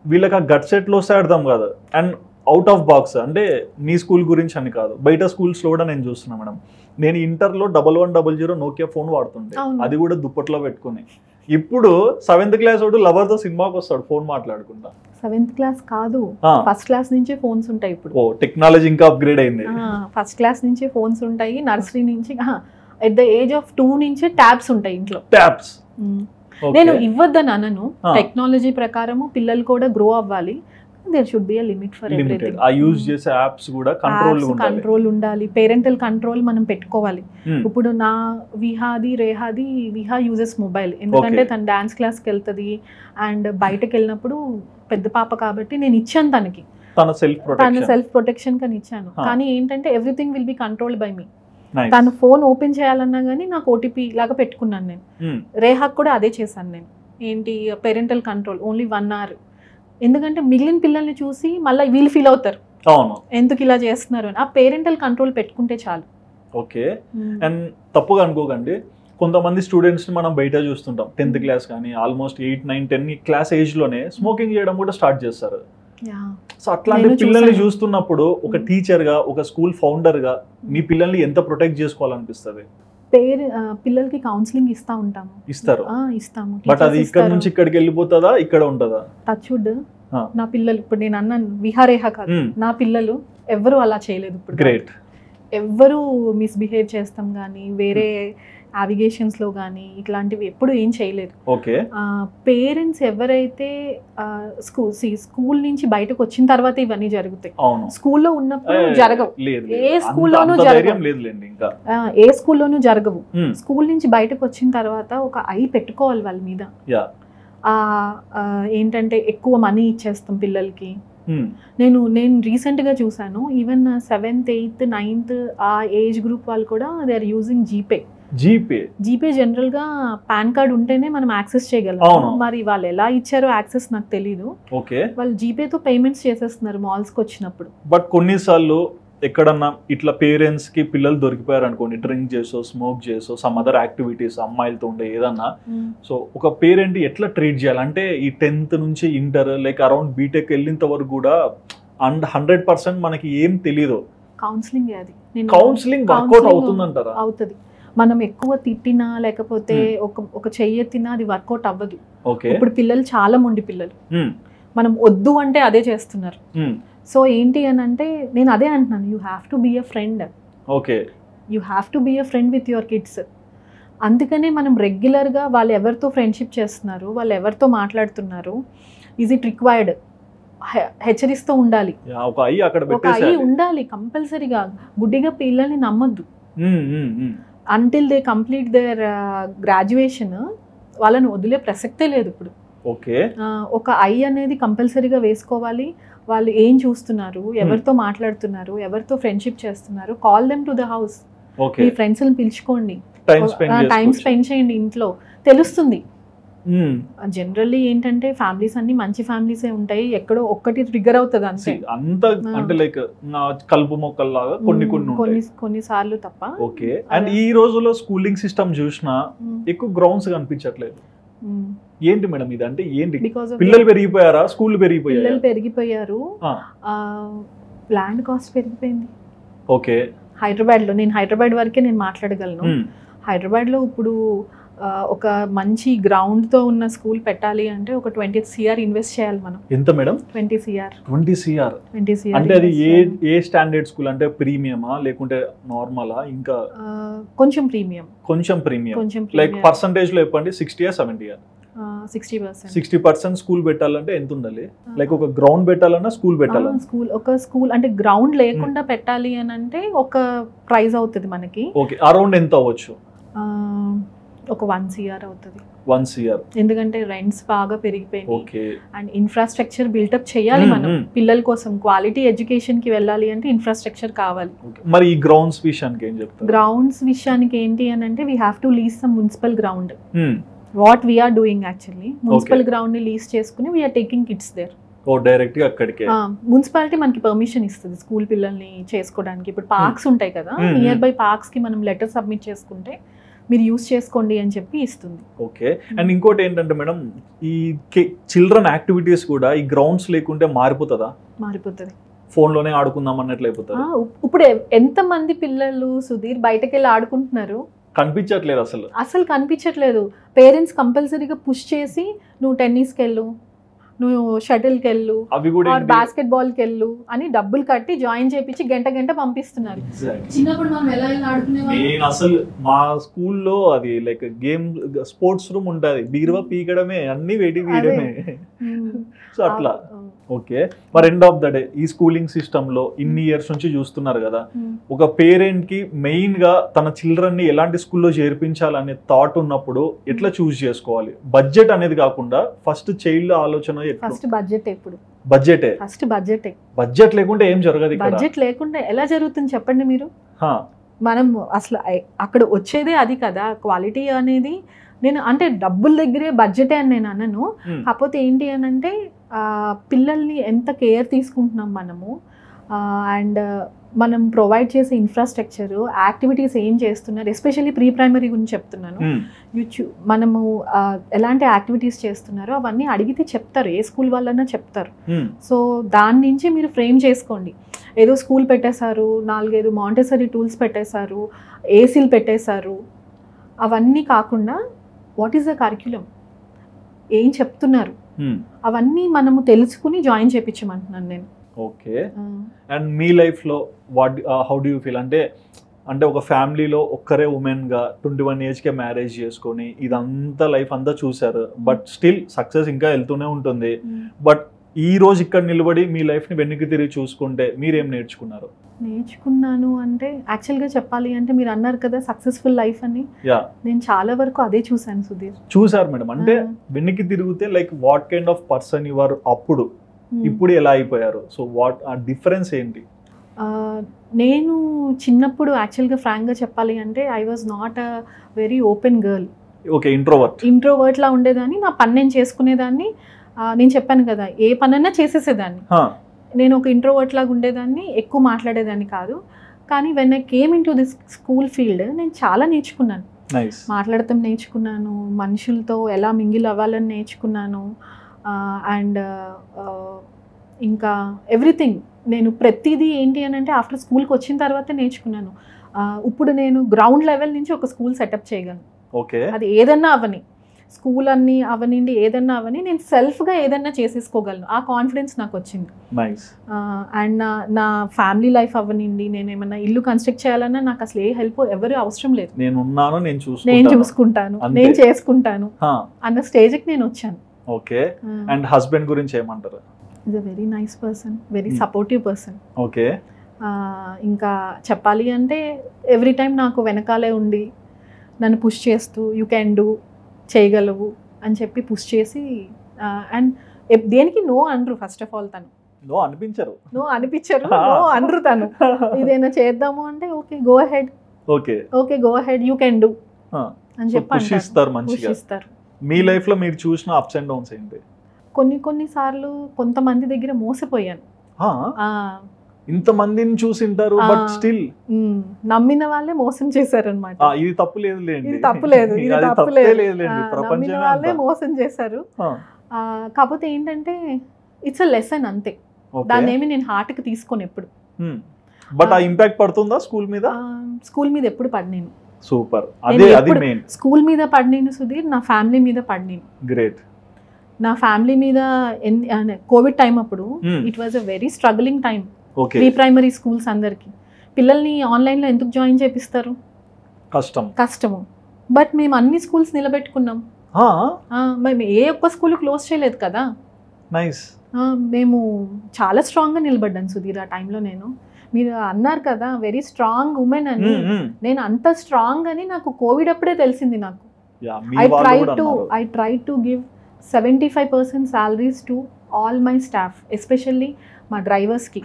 వీళ్ళకి ఆ గట్ సెట్లో వస్తే అర్థం కాదు. అండ్ అవుట్ ఆఫ్ బాక్స్ అంటే నీ స్కూల్ గురించి అని కాదు, బయట స్కూల్స్లో కూడా నేను చూస్తున్నా మేడం. నేను ఇంటర్లో 1100 నోకియా ఫోన్ వాడుతుంటే, అది కూడా దుప్పట్లో పెట్టుకుని. ఇప్పుడు 7th క్లాస్ వాడు లవర్తో సినిమాకి వస్తాడు ఫోన్ మాట్లాడుకుంటా. 7th క్లాస్ కాదు, ఫస్ట్ క్లాస్ నుంచే ఫోన్స్ ఉంటాయి ఇప్పుడు. టెక్నాలజీ ఇంకా అప్గ్రేడ్ అయింది. ఫస్ట్ క్లాస్ నుంచే ఫోన్స్ ఉంటాయి, నర్సరీ నుంచి ఎట్ ద ఏజ్ ఆఫ్ 2 నుంచే ట్యాబ్స్ ఉంటాయి ఇంట్లో. ట్యాబ్స్ నేను ఇవ్వద్దని అనను, టెక్నాలజీ ప్రకారము పిల్లలు కూడా గ్రో అవ్వాలి. There should be a limit for everything. ఆ యూజ్ చేసే యాప్స్ కూడా కంట్రోల్ ఉండాలి, పేరెంటల్ కంట్రోల్ మనం పెట్టుకోవాలి. ఇప్పుడు నా విహా యూజెస్ మొబైల్, ఎందుకంటే తను డాన్స్ క్లాస్కి వెళ్తుంది అండ్ బయటకు వెళ్ళినప్పుడు పెద్ద పాప కాబట్టి నేను ఇచ్చాను తనకి, తన సెల్ఫ్ ప్రొటెక్షన్ కని ఇచ్చాను. కానీ ఏంటంటే everything will be controlled by me. తను ఫోన్ ఓపెన్ చేయాలన్నా కానీ నాకు ఓటీపీ లాగా పెట్టుకున్నాను నేను. రేహాకు కూడా అదే చేశాను నేను. ఏంటి పేరెంటల్ కంట్రోల్ ఓన్లీ 1 hour. ఎందుకంటే మిగిలిన పిల్లల్ని చూసి మళ్ళీ వీళ్ళు ఫీల్ అవుతారు, ఎందుకు ఇలా చేస్తున్నారు అని. ఆ పేరెంటల్ కంట్రోల్ పెట్టుకుంటే చాలు. ఓకే. అండ్ తప్పుగా అనుకోకండి, కొంతమంది స్టూడెంట్స్ ని మనం బయట చూస్తుంటాం, 10th క్లాస్ కానీ ఆల్మోస్ట్ 8, 9, 10 క్లాస్ ఏజ్ లోనే స్మోకింగ్ చేయడం కూడా స్టార్ట్ చేస్తారు. సో అట్లాంటి పిల్లల్ని చూస్తున్నప్పుడు ఒక టీచర్ గా, ఒక స్కూల్ ఫౌండర్ గా మీ పిల్లల్ని ఎంత ప్రొటెక్ట్ చేసుకోవాలనిపిస్తుంది? పిల్లలకి కౌన్సిలింగ్ ఇస్తాము. బట్ అది ఇక్కడ నుంచి ఇక్కడికి వెళ్ళిపోతుందా, ఇక్కడ ఉంటుందా? Touch wood. నా పిల్లలు, ఇప్పుడు నేను అన్నాను విహారేహ కాదు, నా పిల్లలు ఎవ్వరు అలా చేయలేదు. ఇప్పుడు గ్రేట్. ఎవ్వరు మిస్బిహేవ్ చేస్తాం కానీ, వేరే నావిగేషన్స్ లో కానీ ఇట్లాంటివి ఎప్పుడు ఏం చేయలేదు. ఓకే. పేరెంట్స్ ఎవరైతే స్కూల్ నుంచి బయటకు వచ్చిన తర్వాత ఇవన్నీ జరుగుతాయి, స్కూల్లో ఉన్నప్పుడు జరగవు. ఏ స్కూల్లోనూ జరగవు. స్కూల్ నుంచి బయటకు వచ్చిన తర్వాత ఒక ఐ పెట్టుకోవాలి వాళ్ళ మీద. ఏంటంటే ఎక్కువ మనీ ఇచ్చేస్తాం పిల్లలకి. నేను రీసెంట్గా చూసాను, ఈవెన్ 7th 8th 9th ఆ ఏజ్ గ్రూప్ వాళ్ళు కూడా they are using GPay general గా పాన్ కార్డ్ ఉంటేనే మనం యాక్సెస్ చేయగలం. మరి వాళ్ళు ఎలా ఇచ్చారో యాక్సెస్ నాకు తెలీదు. వాళ్ళు జీపేతో పేమెంట్స్ చేసేస్తున్నారు మాల్స్ కి వచ్చినప్పుడు. బట్ కొన్నిసార్లు ఎక్కడన్నా ఇట్లా పేరెంట్స్ కి పిల్లలు దొరికిపోయారు అనుకోండి, డ్రింక్ చేసో, స్మోక్ చేసో, సమ్ అదర్ యాక్టివిటీస్ అమ్మాయిలతో ఉండే ఏదన్నా, సో ఒక పేరెంట్ ఎట్లా ట్రీట్ చేయాలంటే ఈ 10th నుంచి ఇంటర్ లైక్ అరౌండ్ బీటెక్ వెళ్ళేంత వరకు కూడా 100% మనకి ఏం తెలీదు. కౌన్సిలింగ్ వర్కౌట్ అవుతుందంటారా? అవుతుంది. మనం ఎక్కువ తిట్టినా లేకపోతే ఒక చెయ్యెత్తినా అది వర్కౌట్ అవ్వదు. ఇప్పుడు పిల్లలు చాలా మొండి పిల్లలు, మనం వద్దు అంటే అదే చేస్తున్నారు. సో ఏంటి అని అంటే నేను అదే అంటున్నాను, you have to be a friend. Okay. You have to be a friend with your kids. అందుకనే మనం రెగ్యులర్గా వాళ్ళు ఎవరితో ఫ్రెండ్షిప్ చేస్తున్నారు, వాళ్ళు ఎవరితో మాట్లాడుతున్నారు, ఈజ్ ఇట్ రిక్వైర్డ్ హెచ్చరిస్తూ ఉండాలి. ఒక ఐ ఉండాలి కంపల్సరీగా. గుడ్డిగా పిల్లల్ని నమ్మొద్దు. Until they complete there graduation వాళ్ళని వదిలే ప్రసక్తే లేదు ఇప్పుడు. ఓకే, ఒక ఐ అనేది కంపల్సరీగా వేసుకోవాలి. వాళ్ళు ఏం చూస్తున్నారు, ఎవరితో మాట్లాడుతున్నారు, ఎవరితో ఫ్రెండ్షిప్ చేస్తున్నారు, call them to the house. మీ ఫ్రెండ్స్ని పిలుచుకోండి, టైం స్పెండ్ చేయండి ఇంట్లో, తెలుస్తుంది. జనరల్లీ ఏంటంటే ఫ్యామిలీస్ అన్ని మంచి ఫ్యామిలీసే ఉంటాయి, ఎక్కడో ఒక్కటి ట్రిగ్గర్ అవుతుంది అంతే. అంటే లైక్ కలుపు మొక్కల్లాగా కొన్నిసార్లు తప్ప. ఓకే, అండ్ ఈ రోజుల్లో స్కూలింగ్ సిస్టమ్ చూసినా ఎక్కువ గ్రౌండ్స్ కనిపించట్లేదు. ఏంటి మేడం ఇది? అంటే ఏంటి, పిల్లలు పెరిగిపోయారా, స్కూల్ పెరిగిపోయారు, ల్యాండ్ కాస్ట్ పెరిగిపోయింది. ఓకే, హైదరాబాద్ లో, నేను హైదరాబాద్ వరకే నేను మాట్లాడగలను. హైదరాబాద్ లో ఇప్పుడు ఒక మంచి గ్రౌండ్ తో ఉన్న స్కూల్ పెట్టాలి అంటే ఒక 20 CR ఇన్వెస్ట్ చేయాలి మనం. ఎంత మేడం? 20 CR. 20 CR అంటే అది ఏ స్టాండర్డ్ స్కూల్? అంటే ప్రీమియమా లేకుంటే నార్మలా? ఇంకా కొంచెం ప్రీమియం. లైక్ పర్సంటేజ్ లో చెప్పండి, 60 or 70? 60% స్కూల్ పెట్టాలంటే ఎంత ఉండాలి? లైక్ ఒక గ్రౌండ్ పెట్టాలన్నా స్కూల్ పెట్టాలి. స్కూల్ అంటే గ్రౌండ్ లేకుండా పెట్టాలి అని అంటే ఒక ప్రైస్ అవుతుంది మనకి. ఓకే, అరౌండ్ ఎంత అవ్వచ్చు? ఒక 1 CR అవుతుంది. 1 CR, ఎందుకంటే రెంట్స్ బాగా పెరిగిపోయింది. ఓకే, అండ్ ఇన్ఫ్రాస్ట్రక్చర్ బిల్డప్ చేయాలి మనం. పిల్లల కోసం క్వాలిటీ ఎడ్యుకేషన్ కి వెళ్ళాలి అంటే ఇన్ఫ్రాస్ట్రక్చర్ కావాలి. మరి ఈ గ్రౌండ్స్ విషయానికి ఏం చెప్తారు? గ్రౌండ్స్ విషయానికి ఏంటి అని అంటే we have to lease some municipal ground. What we are doing actually, municipal ground ని లీజ్ చేసుకుని we are taking kids there. Direct గా అక్కడికే మున్సిపాలిటీ మనకి పర్మిషన్ ఇస్తుంది స్కూల్ పిల్లల్ని చేసుకోవడానికి. ఇప్పుడు పార్క్స్ ఉంటాయి కదా, నియర్ బై పార్క్స్ కి మనం లెటర్ సబ్మిట్ చేసుకుంటే మీరు యూజ్ చేసుకోండి అని చెప్పి ఇస్తుంది. ఓకే, అండ్ ఇంకోటి ఏంటంటే మేడం, ఈ చిల్డ్రన్ యాక్టివిటీస్ కూడా ఈ గ్రౌండ్స్ లేకుంటే మారిపోతుందా? మారిపోతుంది. ఫోన్ లోనే ఆడుకుందాం అన్నట్లు అయిపోతుంది. ఇప్పుడు ఎంత మంది పిల్లలు సుధీర్ బయటకు వెళ్ళి ఆడుకుంటున్నారు? కనిపించట్లేదు, అసలు కనిపించట్లేదు. పేరెంట్స్ కంపల్సరీగా పుష్ చేసి నువ్వు టెన్నిస్కి వెళ్ళు, నువ్వు షటిల్కి వెళ్ళు, బాస్కెట్ బాల్కి వెళ్ళు అని డబ్బులు కట్టి జాయిన్ చేయించి గంట పంపిస్తున్నారు. చిన్నప్పుడు మనం ఎలా ఆడుకునేవాళ్ళం? అసలు మా స్కూల్లో అది లైక్ గేమ్ స్పోర్ట్స్ రూమ్ ఉంటది, బీరువా పీకడమే, అన్ని వేడి వేయడమే. సో అట్లా. ఓకే, మరి ఎండ్ ఆఫ్ ద డే ఈ స్కూలింగ్ సిస్టమ్ లో ఇన్ని ఇయర్స్ నుంచి చూస్తున్నారు కదా, ఒక పేరెంట్ కి మెయిన్ గా తన చిల్డ్రన్ ని ఎలాంటి స్కూల్లో చేర్పించాలనే థాట్ ఉన్నప్పుడు ఎట్లా చూస్ చేసుకోవాలి? బడ్జెట్ అనేది కాకుండా ఫస్ట్ చైల్డ్ ఆలోచన. First budget. ఎప్పుడు బడ్జెట్ లేకుంటే ఏం జరగదు. బడ్జెట్ లేకుండా ఎలా జరుగుతుంది చెప్పండి మీరు? మనం అసలు అక్కడ వచ్చేదే అది కదా, క్వాలిటీ అనేది. నేను అంటే డబ్బుల దగ్గరే బడ్జెటే అని నేను అనను. కాకపోతే ఏంటి అని అంటే పిల్లల్ని ఎంత కేర్ తీసుకుంటున్నాం మనము, అండ్ మనం ప్రొవైడ్ చేసే ఇన్ఫ్రాస్ట్రక్చర్, యాక్టివిటీస్ ఏం చేస్తున్నారు, ఎస్పెషల్లీ ప్రీ ప్రైమరీ గురించి చెప్తున్నాను. మనము ఎలాంటి యాక్టివిటీస్ చేస్తున్నారో అవన్నీ అడిగితే చెప్తారు, ఏ స్కూల్ వాళ్ళన్నా చెప్తారు. సో దాని నుంచి మీరు ఫ్రేమ్ చేసుకోండి. ఏదో స్కూల్ పెట్టేశారు, 4-5 మాంటెసరీ టూల్స్ పెట్టేశారు, ఏసీలు పెట్టేశారు, అవన్నీ కాకుండా వాట్ ఈస్ ద కరిక్యులం, ఏం చెప్తున్నారు, అవన్నీ మనము తెలుసుకుని జాయిన్ చేయించమంటున్నాను నేను. ఓకే, అండ్ మీ లైఫ్లో హౌ డూ యూ ఫీల్? అంటే ఒక ఫ్యామిలీలో ఒక్కరే ఉమెన్గా 21 ఏజ్కే మ్యారేజ్ చేసుకొని ఇదంతా లైఫ్ అంతా చూసారు, బట్ స్టిల్ సక్సెస్ ఇంకా వెళ్తూనే ఉంటుంది. బట్ ఈ రోజు ఇక్కడ నిలబడి మీ లైఫ్ని వెనక్కి తిరిగి చూసుకుంటే మీరేం నేర్చుకున్నాను అంటే యాక్చువల్గా చెప్పాలి అంటే మీరు అన్నారు కదా సక్సెస్ఫుల్ లైఫ్ అని, నేను చాలా వరకు అదే చూసాను సుధీర్. చూసారు మేడం, అంటే వెనక్కి తిరిగితే like what kind of person you are అప్పుడు, ఇప్పుడు ఎలా అయిపోయారు? సో వాట్ ఆ డిఫరెన్స్ ఏంటి? నేను చిన్నప్పుడు యాక్చువల్గా ఫ్రాంక్గా చెప్పాలి అంటే I was not a very open girl. Okay, introvert లా ఉండేదాన్ని. నా పని నేను చేసుకునేదాన్ని. నేను చెప్పాను కదా, ఏ పనన్నా చేసేసేదాన్ని. నేను ఒక ఇంట్రోవర్ట్ లాగా ఉండేదాన్ని, ఎక్కువ మాట్లాడేదాన్ని కాదు. కానీ when I came in to this school field నేను చాలా నేర్చుకున్నాను. మాట్లాడటం నేర్చుకున్నాను, మనుషులతో ఎలా మింగిల్ అవ్వాలని నేర్చుకున్నాను, అండ్ ఇంకా ఎవ్రీథింగ్. నేను ప్రతిదీ ఏంటి అని అంటే ఆఫ్టర్ స్కూల్కి వచ్చిన తర్వాత నేర్చుకున్నాను. ఇప్పుడు నేను గ్రౌండ్ లెవెల్ నుంచి ఒక స్కూల్ సెటప్ చేయగలను, అది ఏదన్నా అవని. స్కూల్ అన్ని అవనండి ఏదన్నా అవని నేను సెల్ఫ్గా ఏదన్నా చేసేసుకోగలను, ఆ కాన్ఫిడెన్స్ నాకు వచ్చింది. అండ్ నా ఫ్యామిలీ లైఫ్ అవనండి, నేను ఏమన్నా ఇల్లు కన్స్ట్రక్ట్ చేయాలన్నా నాకు అసలు ఏ హెల్ప్ ఎవరు అవసరం లేదు, నేను చూసుకుంటాను, నేను చేసుకుంటాను అన్న స్టేజ్కి నేను వచ్చాను. ఓకే. అండ్ హస్బెండ్ గురించి ఏమంటారు? Is a very nice person, very supportive person. Okay. ఇంకా చెప్పాలి అంటే ఎవ్రీ టైం నాకు వెనకాలే ఉండి నన్ను పుష్ చేస్తూ యూ క్యాన్ డూ, చేయగలవు అని చెప్పి పుష్ చేసి, అండ్ దేనికి నో అనరు. ఫస్ట్ ఆఫ్ ఆల్ తను నో అనిపించరు, నో అనరు. తను ఇదేనా చేద్దాము అంటే okay go ahead, okay go ahead, you can do అని చెప్పి ఇస్తారు. మీ లైఫ్ లో మీరు చూసిన అప్స్ అండ్ డౌన్స్ ఏంటి? కొన్ని సార్లు కొంతమంది దగ్గర మోసపోయాను. ఇంతమందిని చూసింటారు బట్ స్టిల్ నమ్మిన వాళ్ళే మోసం చేశారు అనమాట. ఇది తప్పు లేదు, నమ్మిన వాళ్ళే మోసం చేశారు. కాకపోతే ఏంటంటే ఇట్స్ అ లెసన్ అంతే, దాన్ని ఏమి నేను హార్ట్ కి తీసుకొని ఎప్పుడు. బట్ ఆ ఇంపాక్ట్ పడుతుందా స్కూల్ మీద? స్కూల్ మీద ఎప్పుడు పడినాను. సూపర్. స్కూల్ మీద పడినాను సుధీర్, నా ఫ్యామిలీ మీద పడినాను. గ్రేట్. నా ఫ్యామిలీ మీద కోవిడ్ టైం అప్పుడు it was a very struggling time. Pre primary schools అందరికి పిల్లల్ని ఆన్లైన్లో ఎందుకు జాయిన్ చేపిస్తారు? కష్టము. బట్ మేము అన్ని స్కూల్స్ నిలబెట్టుకున్నాం. మేము ఏ ఒక్క స్కూల్ క్లోజ్ చేయలేదు కదా. మేము చాలా స్ట్రాంగ్గా నిలబడ్డాను సుధీర్ ఆ టైంలో. నేను మీరు అన్నారు కదా వెరీ స్ట్రాంగ్ ఉమెన్ అని, నేను అంత స్ట్రాంగ్ అని నాకు కోవిడ్ అప్పుడే తెలిసింది. నాకు I try to give 75% salaries to all my staff, especially మా డ్రైవర్స్కి,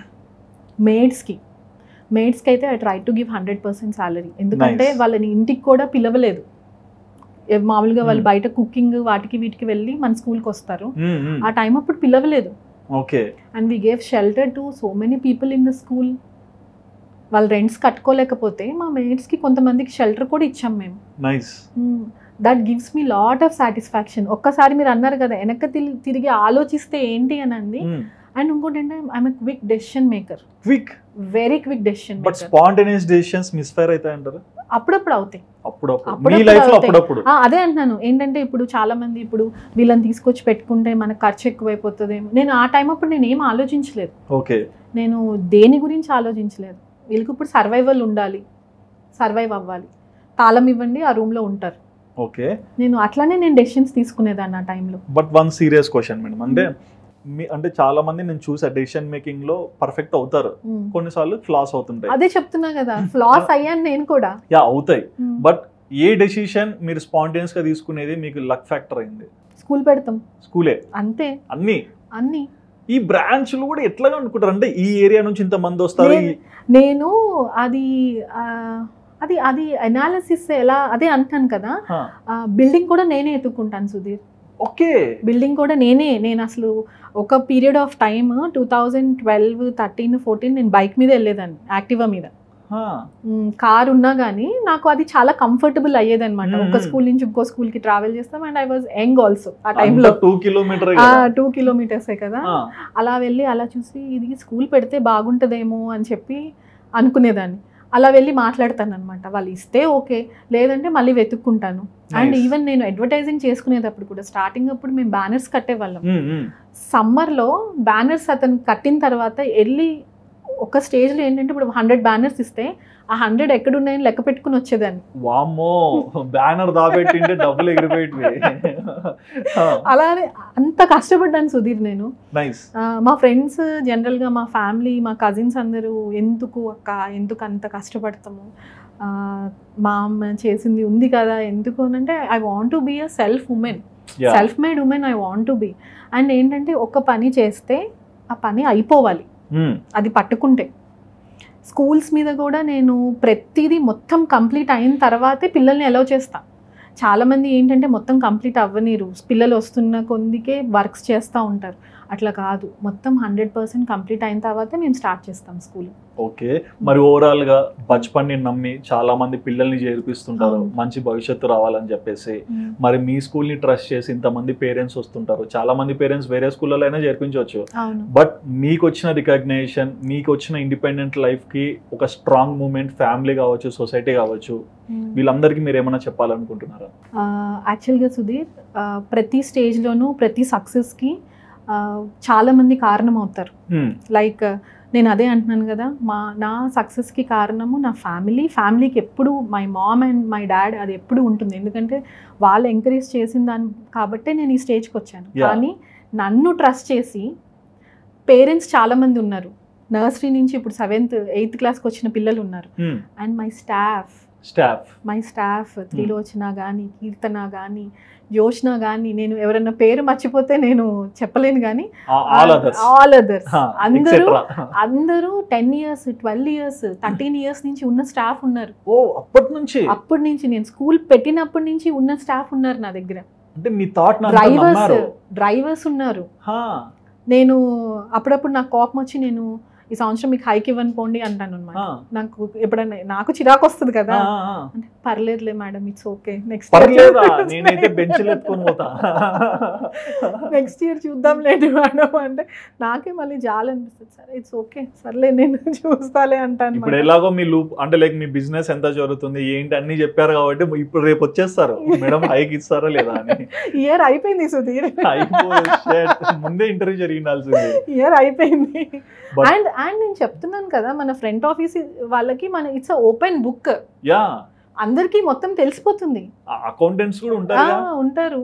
మేడ్స్కి అయితే I try to give 100% salary. ఎందుకంటే వాళ్ళని ఇంటికి కూడా పిలవలేదు. మామూలుగా వాళ్ళు బయట కుకింగ్ వాటికి వీటికి వెళ్ళి మన స్కూల్కి వస్తారు. ఆ టైం అప్పుడు పిలవలేదు. And we gave shelter to so many people in the school. వాళ్ళు రెంట్స్ కట్టుకోలేకపోతే మా మేడ్స్కి కొంతమందికి షెల్టర్ కూడా ఇచ్చాం మేము. That gives me lot of satisfaction. ఒక్కసారి మీరు అన్నారు కదా వెనక్కి తిరిగి ఆలోచిస్తే ఏంటి అని అంది. అండ్ ఇంకోటి ఏంటంటే I'm a quick decision maker, very quick decision maker. Spontaneous decisions misfire అవుతాయి అంటారు? అప్పుడప్పుడు అవుతాయి. అదే అంటున్నాను ఏంటంటే ఇప్పుడు చాలా మంది ఇప్పుడు వీళ్ళని తీసుకొచ్చి పెట్టుకుంటే మనకు ఖర్చు ఎక్కువైపోతుందేమో. నేను ఆ టైం అప్పుడు నేను ఏం ఆలోచించలేదు. నేను దేని గురించి ఆలోచించలేదు. వీళ్ళకి ఇప్పుడు సర్వైవల్ ఉండాలి, సర్వైవ్ అవ్వాలి, తాళం ఇవ్వండి ఆ రూమ్ లో ఉంటారు. నేను అట్లానే నేను డెసిషన్స్ తీసుకునేదాన్ని ఆ టైంలో. But one serious question madam, అంటే చాలా మంది నేను చూసా డెసిషన్ మేకింగ్ లో పర్ఫెక్ట్ అవుతారు, కొన్నిసార్లు ఫ్లాస్ అవుతుంటాయి. అదే చెప్తున్నా కదా, ఫ్లాస్ అయ్యాను నేను కూడా. అవుతాయి. బట్ ఏ డెసిషన్ మీరు స్పాంటేనియస్ గా తీసుకునేది మీకు లక్ ఫ్యాక్టర్ అయింది? స్కూల్ పెడతాం, స్కూలే అంతే. అన్ని ఈ బ్రాంచ్లు కూడా ఎట్లాగా అనుకుంటారు అంటే ఈ ఏరియా నుంచి ఇంత మంది వస్తారు. నేను అది అనాలిసిస్ ఎలా అదే అంటాను కదా. బిల్డింగ్ కూడా నేనే ఎత్తుక్కుంటాను సుధీర్. బిల్డింగ్ కూడా నేను అసలు ఒక పీరియడ్ ఆఫ్ టైమ్ 2012, 13, 14 నేను బైక్ మీద వెళ్ళేదాన్ని, యాక్టివా మీద. కార్ ఉన్నా కానీ నాకు అది చాలా కంఫర్టబుల్ అయ్యేది అనమాట. ఒక స్కూల్ నుంచి ఇంకో స్కూల్ కి ట్రావెల్ చేస్తాం. And I was young also ఆ టైంలో. 2 kilometers కదా. అలా వెళ్ళి అలా చూసి ఇది స్కూల్ పెడితే బాగుంటుందేమో అని చెప్పి అనుకునేదాన్ని. అలా వెళ్ళి మాట్లాడతాను అనమాట. వాళ్ళు ఇస్తే ఓకే, లేదంటే మళ్ళీ వెతుక్కుంటాను. అండ్ ఈవెన్ నేను అడ్వర్టైజింగ్ చేసుకునేటప్పుడు కూడా స్టార్టింగ్ అప్పుడు మేము బ్యానర్స్ కట్టేవాళ్ళం. సమ్మర్లో బ్యానర్స్ అతను కట్టిన తర్వాత వెళ్ళి ఒక స్టేజ్లో ఏంటంటే ఇప్పుడు 100 బ్యానర్స్ ఇస్తే ఆ 100 ఎక్కడున్నాయని లెక్క పెట్టుకుని వచ్చేదాన్ని. వామ్మో, బ్యానర్ దాబెట్టింటే డబ్బులు ఎగిరిపోయేటివి. అలానే అంత కష్టపడ్డాను సుధీర్ నేను. మా ఫ్రెండ్స్ జనరల్గా, మా ఫ్యామిలీ, మా కజిన్స్ అందరూ ఎందుకు అక్క ఎందుకు అంత కష్టపడతాము, మా అమ్మ చేసింది ఉంది కదా ఎందుకు అని అంటే I want to be a self made woman I want to be. And ఏంటంటే ఒక పని చేస్తే ఆ పని అయిపోవాలి, అది పట్టుకుంటే. స్కూల్స్ మీద కూడా నేను ప్రతిదీ మొత్తం కంప్లీట్ అయిన తర్వాతే పిల్లల్ని అలౌ చేస్తా. చాలామంది ఏంటంటే మొత్తం కంప్లీట్ అవ్వనీరు, పిల్లలు వస్తున్న కొందికే వర్క్స్ చేస్తూ ఉంటారు. అట్లా కాదు, మొత్తం 100% కంప్లీట్ అయిన తర్వాతే మేము స్టార్ట్ చేస్తాం స్కూల్. ఓకే, మరి ఓవరాల్ గా బచ్పన్ ని నమ్మి చాలా మంది పిల్లల్ని చేర్పిస్తుంటారు మంచి భవిష్యత్తు రావాలని చెప్పేసి. మరి మీ స్కూల్ ని ట్రస్ట్ చేసి ఇంతమంది పేరెంట్స్ వస్తుంటారు. చాలా మంది పేరెంట్స్ వేరే స్కూల్లో అయినా చేర్పించవచ్చు, బట్ మీకు వచ్చిన రికగ్నేషన్, మీకు వచ్చిన ఇండిపెండెంట్ లైఫ్ కి ఒక స్ట్రాంగ్ మూమెంట్, ఫ్యామిలీ కావచ్చు, సొసైటీ కావచ్చు, వీళ్ళందరికీ మీరు ఏమైనా చెప్పాలనుకుంటున్నారా? యాక్చువల్గా సుధీర్, ప్రతి స్టేజ్లోనూ ప్రతి సక్సెస్కి చాలా మంది కారణం అవుతారు. లైక్ నేను అదే అంటున్నాను కదా, నా సక్సెస్కి కారణము నా ఫ్యామిలీకి ఎప్పుడు my mom and my dad అది ఎప్పుడు ఉంటుంది. ఎందుకంటే వాళ్ళు ఎంకరేజ్ చేసిన దాన్ని కాబట్టే నేను ఈ స్టేజ్కి వచ్చాను. కానీ నన్ను ట్రస్ట్ చేసి పేరెంట్స్ చాలామంది ఉన్నారు. నర్సరీ నుంచి ఇప్పుడు 7th 8th క్లాస్కి వచ్చిన పిల్లలు ఉన్నారు. అండ్ మై స్టాఫ్ త్రిలోచన కానీ, కీర్తన కానీ, యోష్న కానీ, నేను ఎవరైనా పేరు మర్చిపోతే నేను చెప్పలేను కానీ ఆల్ అదర్స్ అందరూ 10 years 12 years 13 years నుంచి ఉన్న స్టాఫ్ ఉన్నారు. అప్పటి నుంచి నేను స్కూల్ పెట్టినప్పటి నుంచి ఉన్న స్టాఫ్ ఉన్నారు నా దగ్గర. డ్రైవర్స్ ఉన్నారు. నేను అప్పుడప్పుడు నాకు కోపం వచ్చి నేను ఈ సంవత్సరం మీకు హైక్ ఇవ్వని పోండి అంటాను అనమాట. నాకు ఎప్పుడైనా నాకు చిరాకు వస్తుంది కదా, అంటే పర్లేదులే madam, it's okay, next year చూద్దాం లేదు మేడం అంటే నాకే మళ్ళీ జాలి అనిపిస్తుంది. సరే ఇట్స్ ఓకే, సర్లే నేను చూస్తాలే అంటాను. ఇప్పుడు ఎలాగో మీ లూప్ అంటే లైక్ మీ బిజినెస్ ఎంత జరుగుతుంది ఏంటి అన్ని చెప్పారు కాబట్టి ఇప్పుడు రేపు వచ్చేస్తారు మేడం హైక్ ఇస్తారా లేదా అని. ఇయర్ అయిపోయింది సుధీర్, ముందే ఇంటర్వ్యూ జరిగిండాల్సింది. ఇయర్ అయిపోయింది. అండ్ నేను చెప్తున్నాను కదా, మన ఫ్రంట్ ఆఫీస్ వాళ్ళకి మన ఇట్స్ ఓపెన్ బుక్, అందరికి మొత్తం తెలిసిపోతుంది. అకౌంటెంట్స్ కూడా ఉంటారు,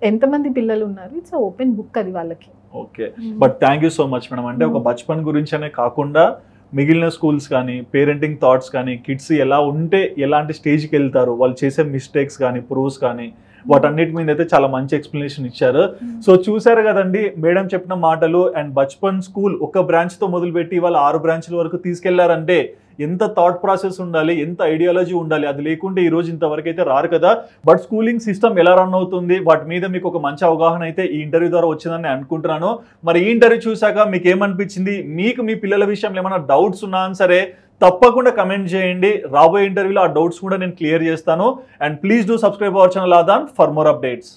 ఎంతమంది పిల్లలు ఉన్నారు, ఇట్స్ ఓపెన్ బుక్ అది వాళ్ళకి. Okay, but thank you so much madam. అంటే ఒక బచ్పన్ గురించి అనే కాకుండా మిగిలిన స్కూల్స్ కానీ, పేరెంటింగ్ థాట్స్ కానీ, కిడ్స్ ఎలా ఉంటే ఎలాంటి స్టేజ్కి వెళ్తారు, వాళ్ళు చేసే మిస్టేక్స్ కానీ, ప్రూవ్స్ కానీ, వాటన్నిటి మీద అయితే చాలా మంచి ఎక్స్ప్లెనేషన్ ఇచ్చారు. సో చూసారు కదండి మేడం చెప్పిన మాటలు. అండ్ బచ్పన్ స్కూల్ ఒక బ్రాంచ్ తో మొదలుపెట్టి వాళ్ళ 6 బ్రాంచ్ల వరకు తీసుకెళ్లారంటే ఎంత థాట్ ప్రాసెస్ ఉండాలి, ఎంత ఐడియాలజీ ఉండాలి. అది లేకుంటే ఈ రోజు ఇంతవరకు అయితే రారు కదా. బట్ స్కూలింగ్ సిస్టమ్ ఎలా రన్ అవుతుంది వాటి మీద మీకు ఒక మంచి అవగాహన అయితే ఈ ఇంటర్వ్యూ ద్వారా వచ్చిందని అనుకుంటున్నాను. మరి ఈ ఇంటర్వ్యూ చూసాక మీకు ఏమనిపించింది, మీకు మీ పిల్లల విషయంలో ఏమైనా డౌట్స్ ఉన్నా సరే తప్పకుండా కమెంట్ చేయండి. రాబోయే ఇంటర్వ్యూలో ఆ డౌట్స్ కూడా నేను క్లియర్ చేస్తాను. And please do subscribe our channel Aadhan for more updates.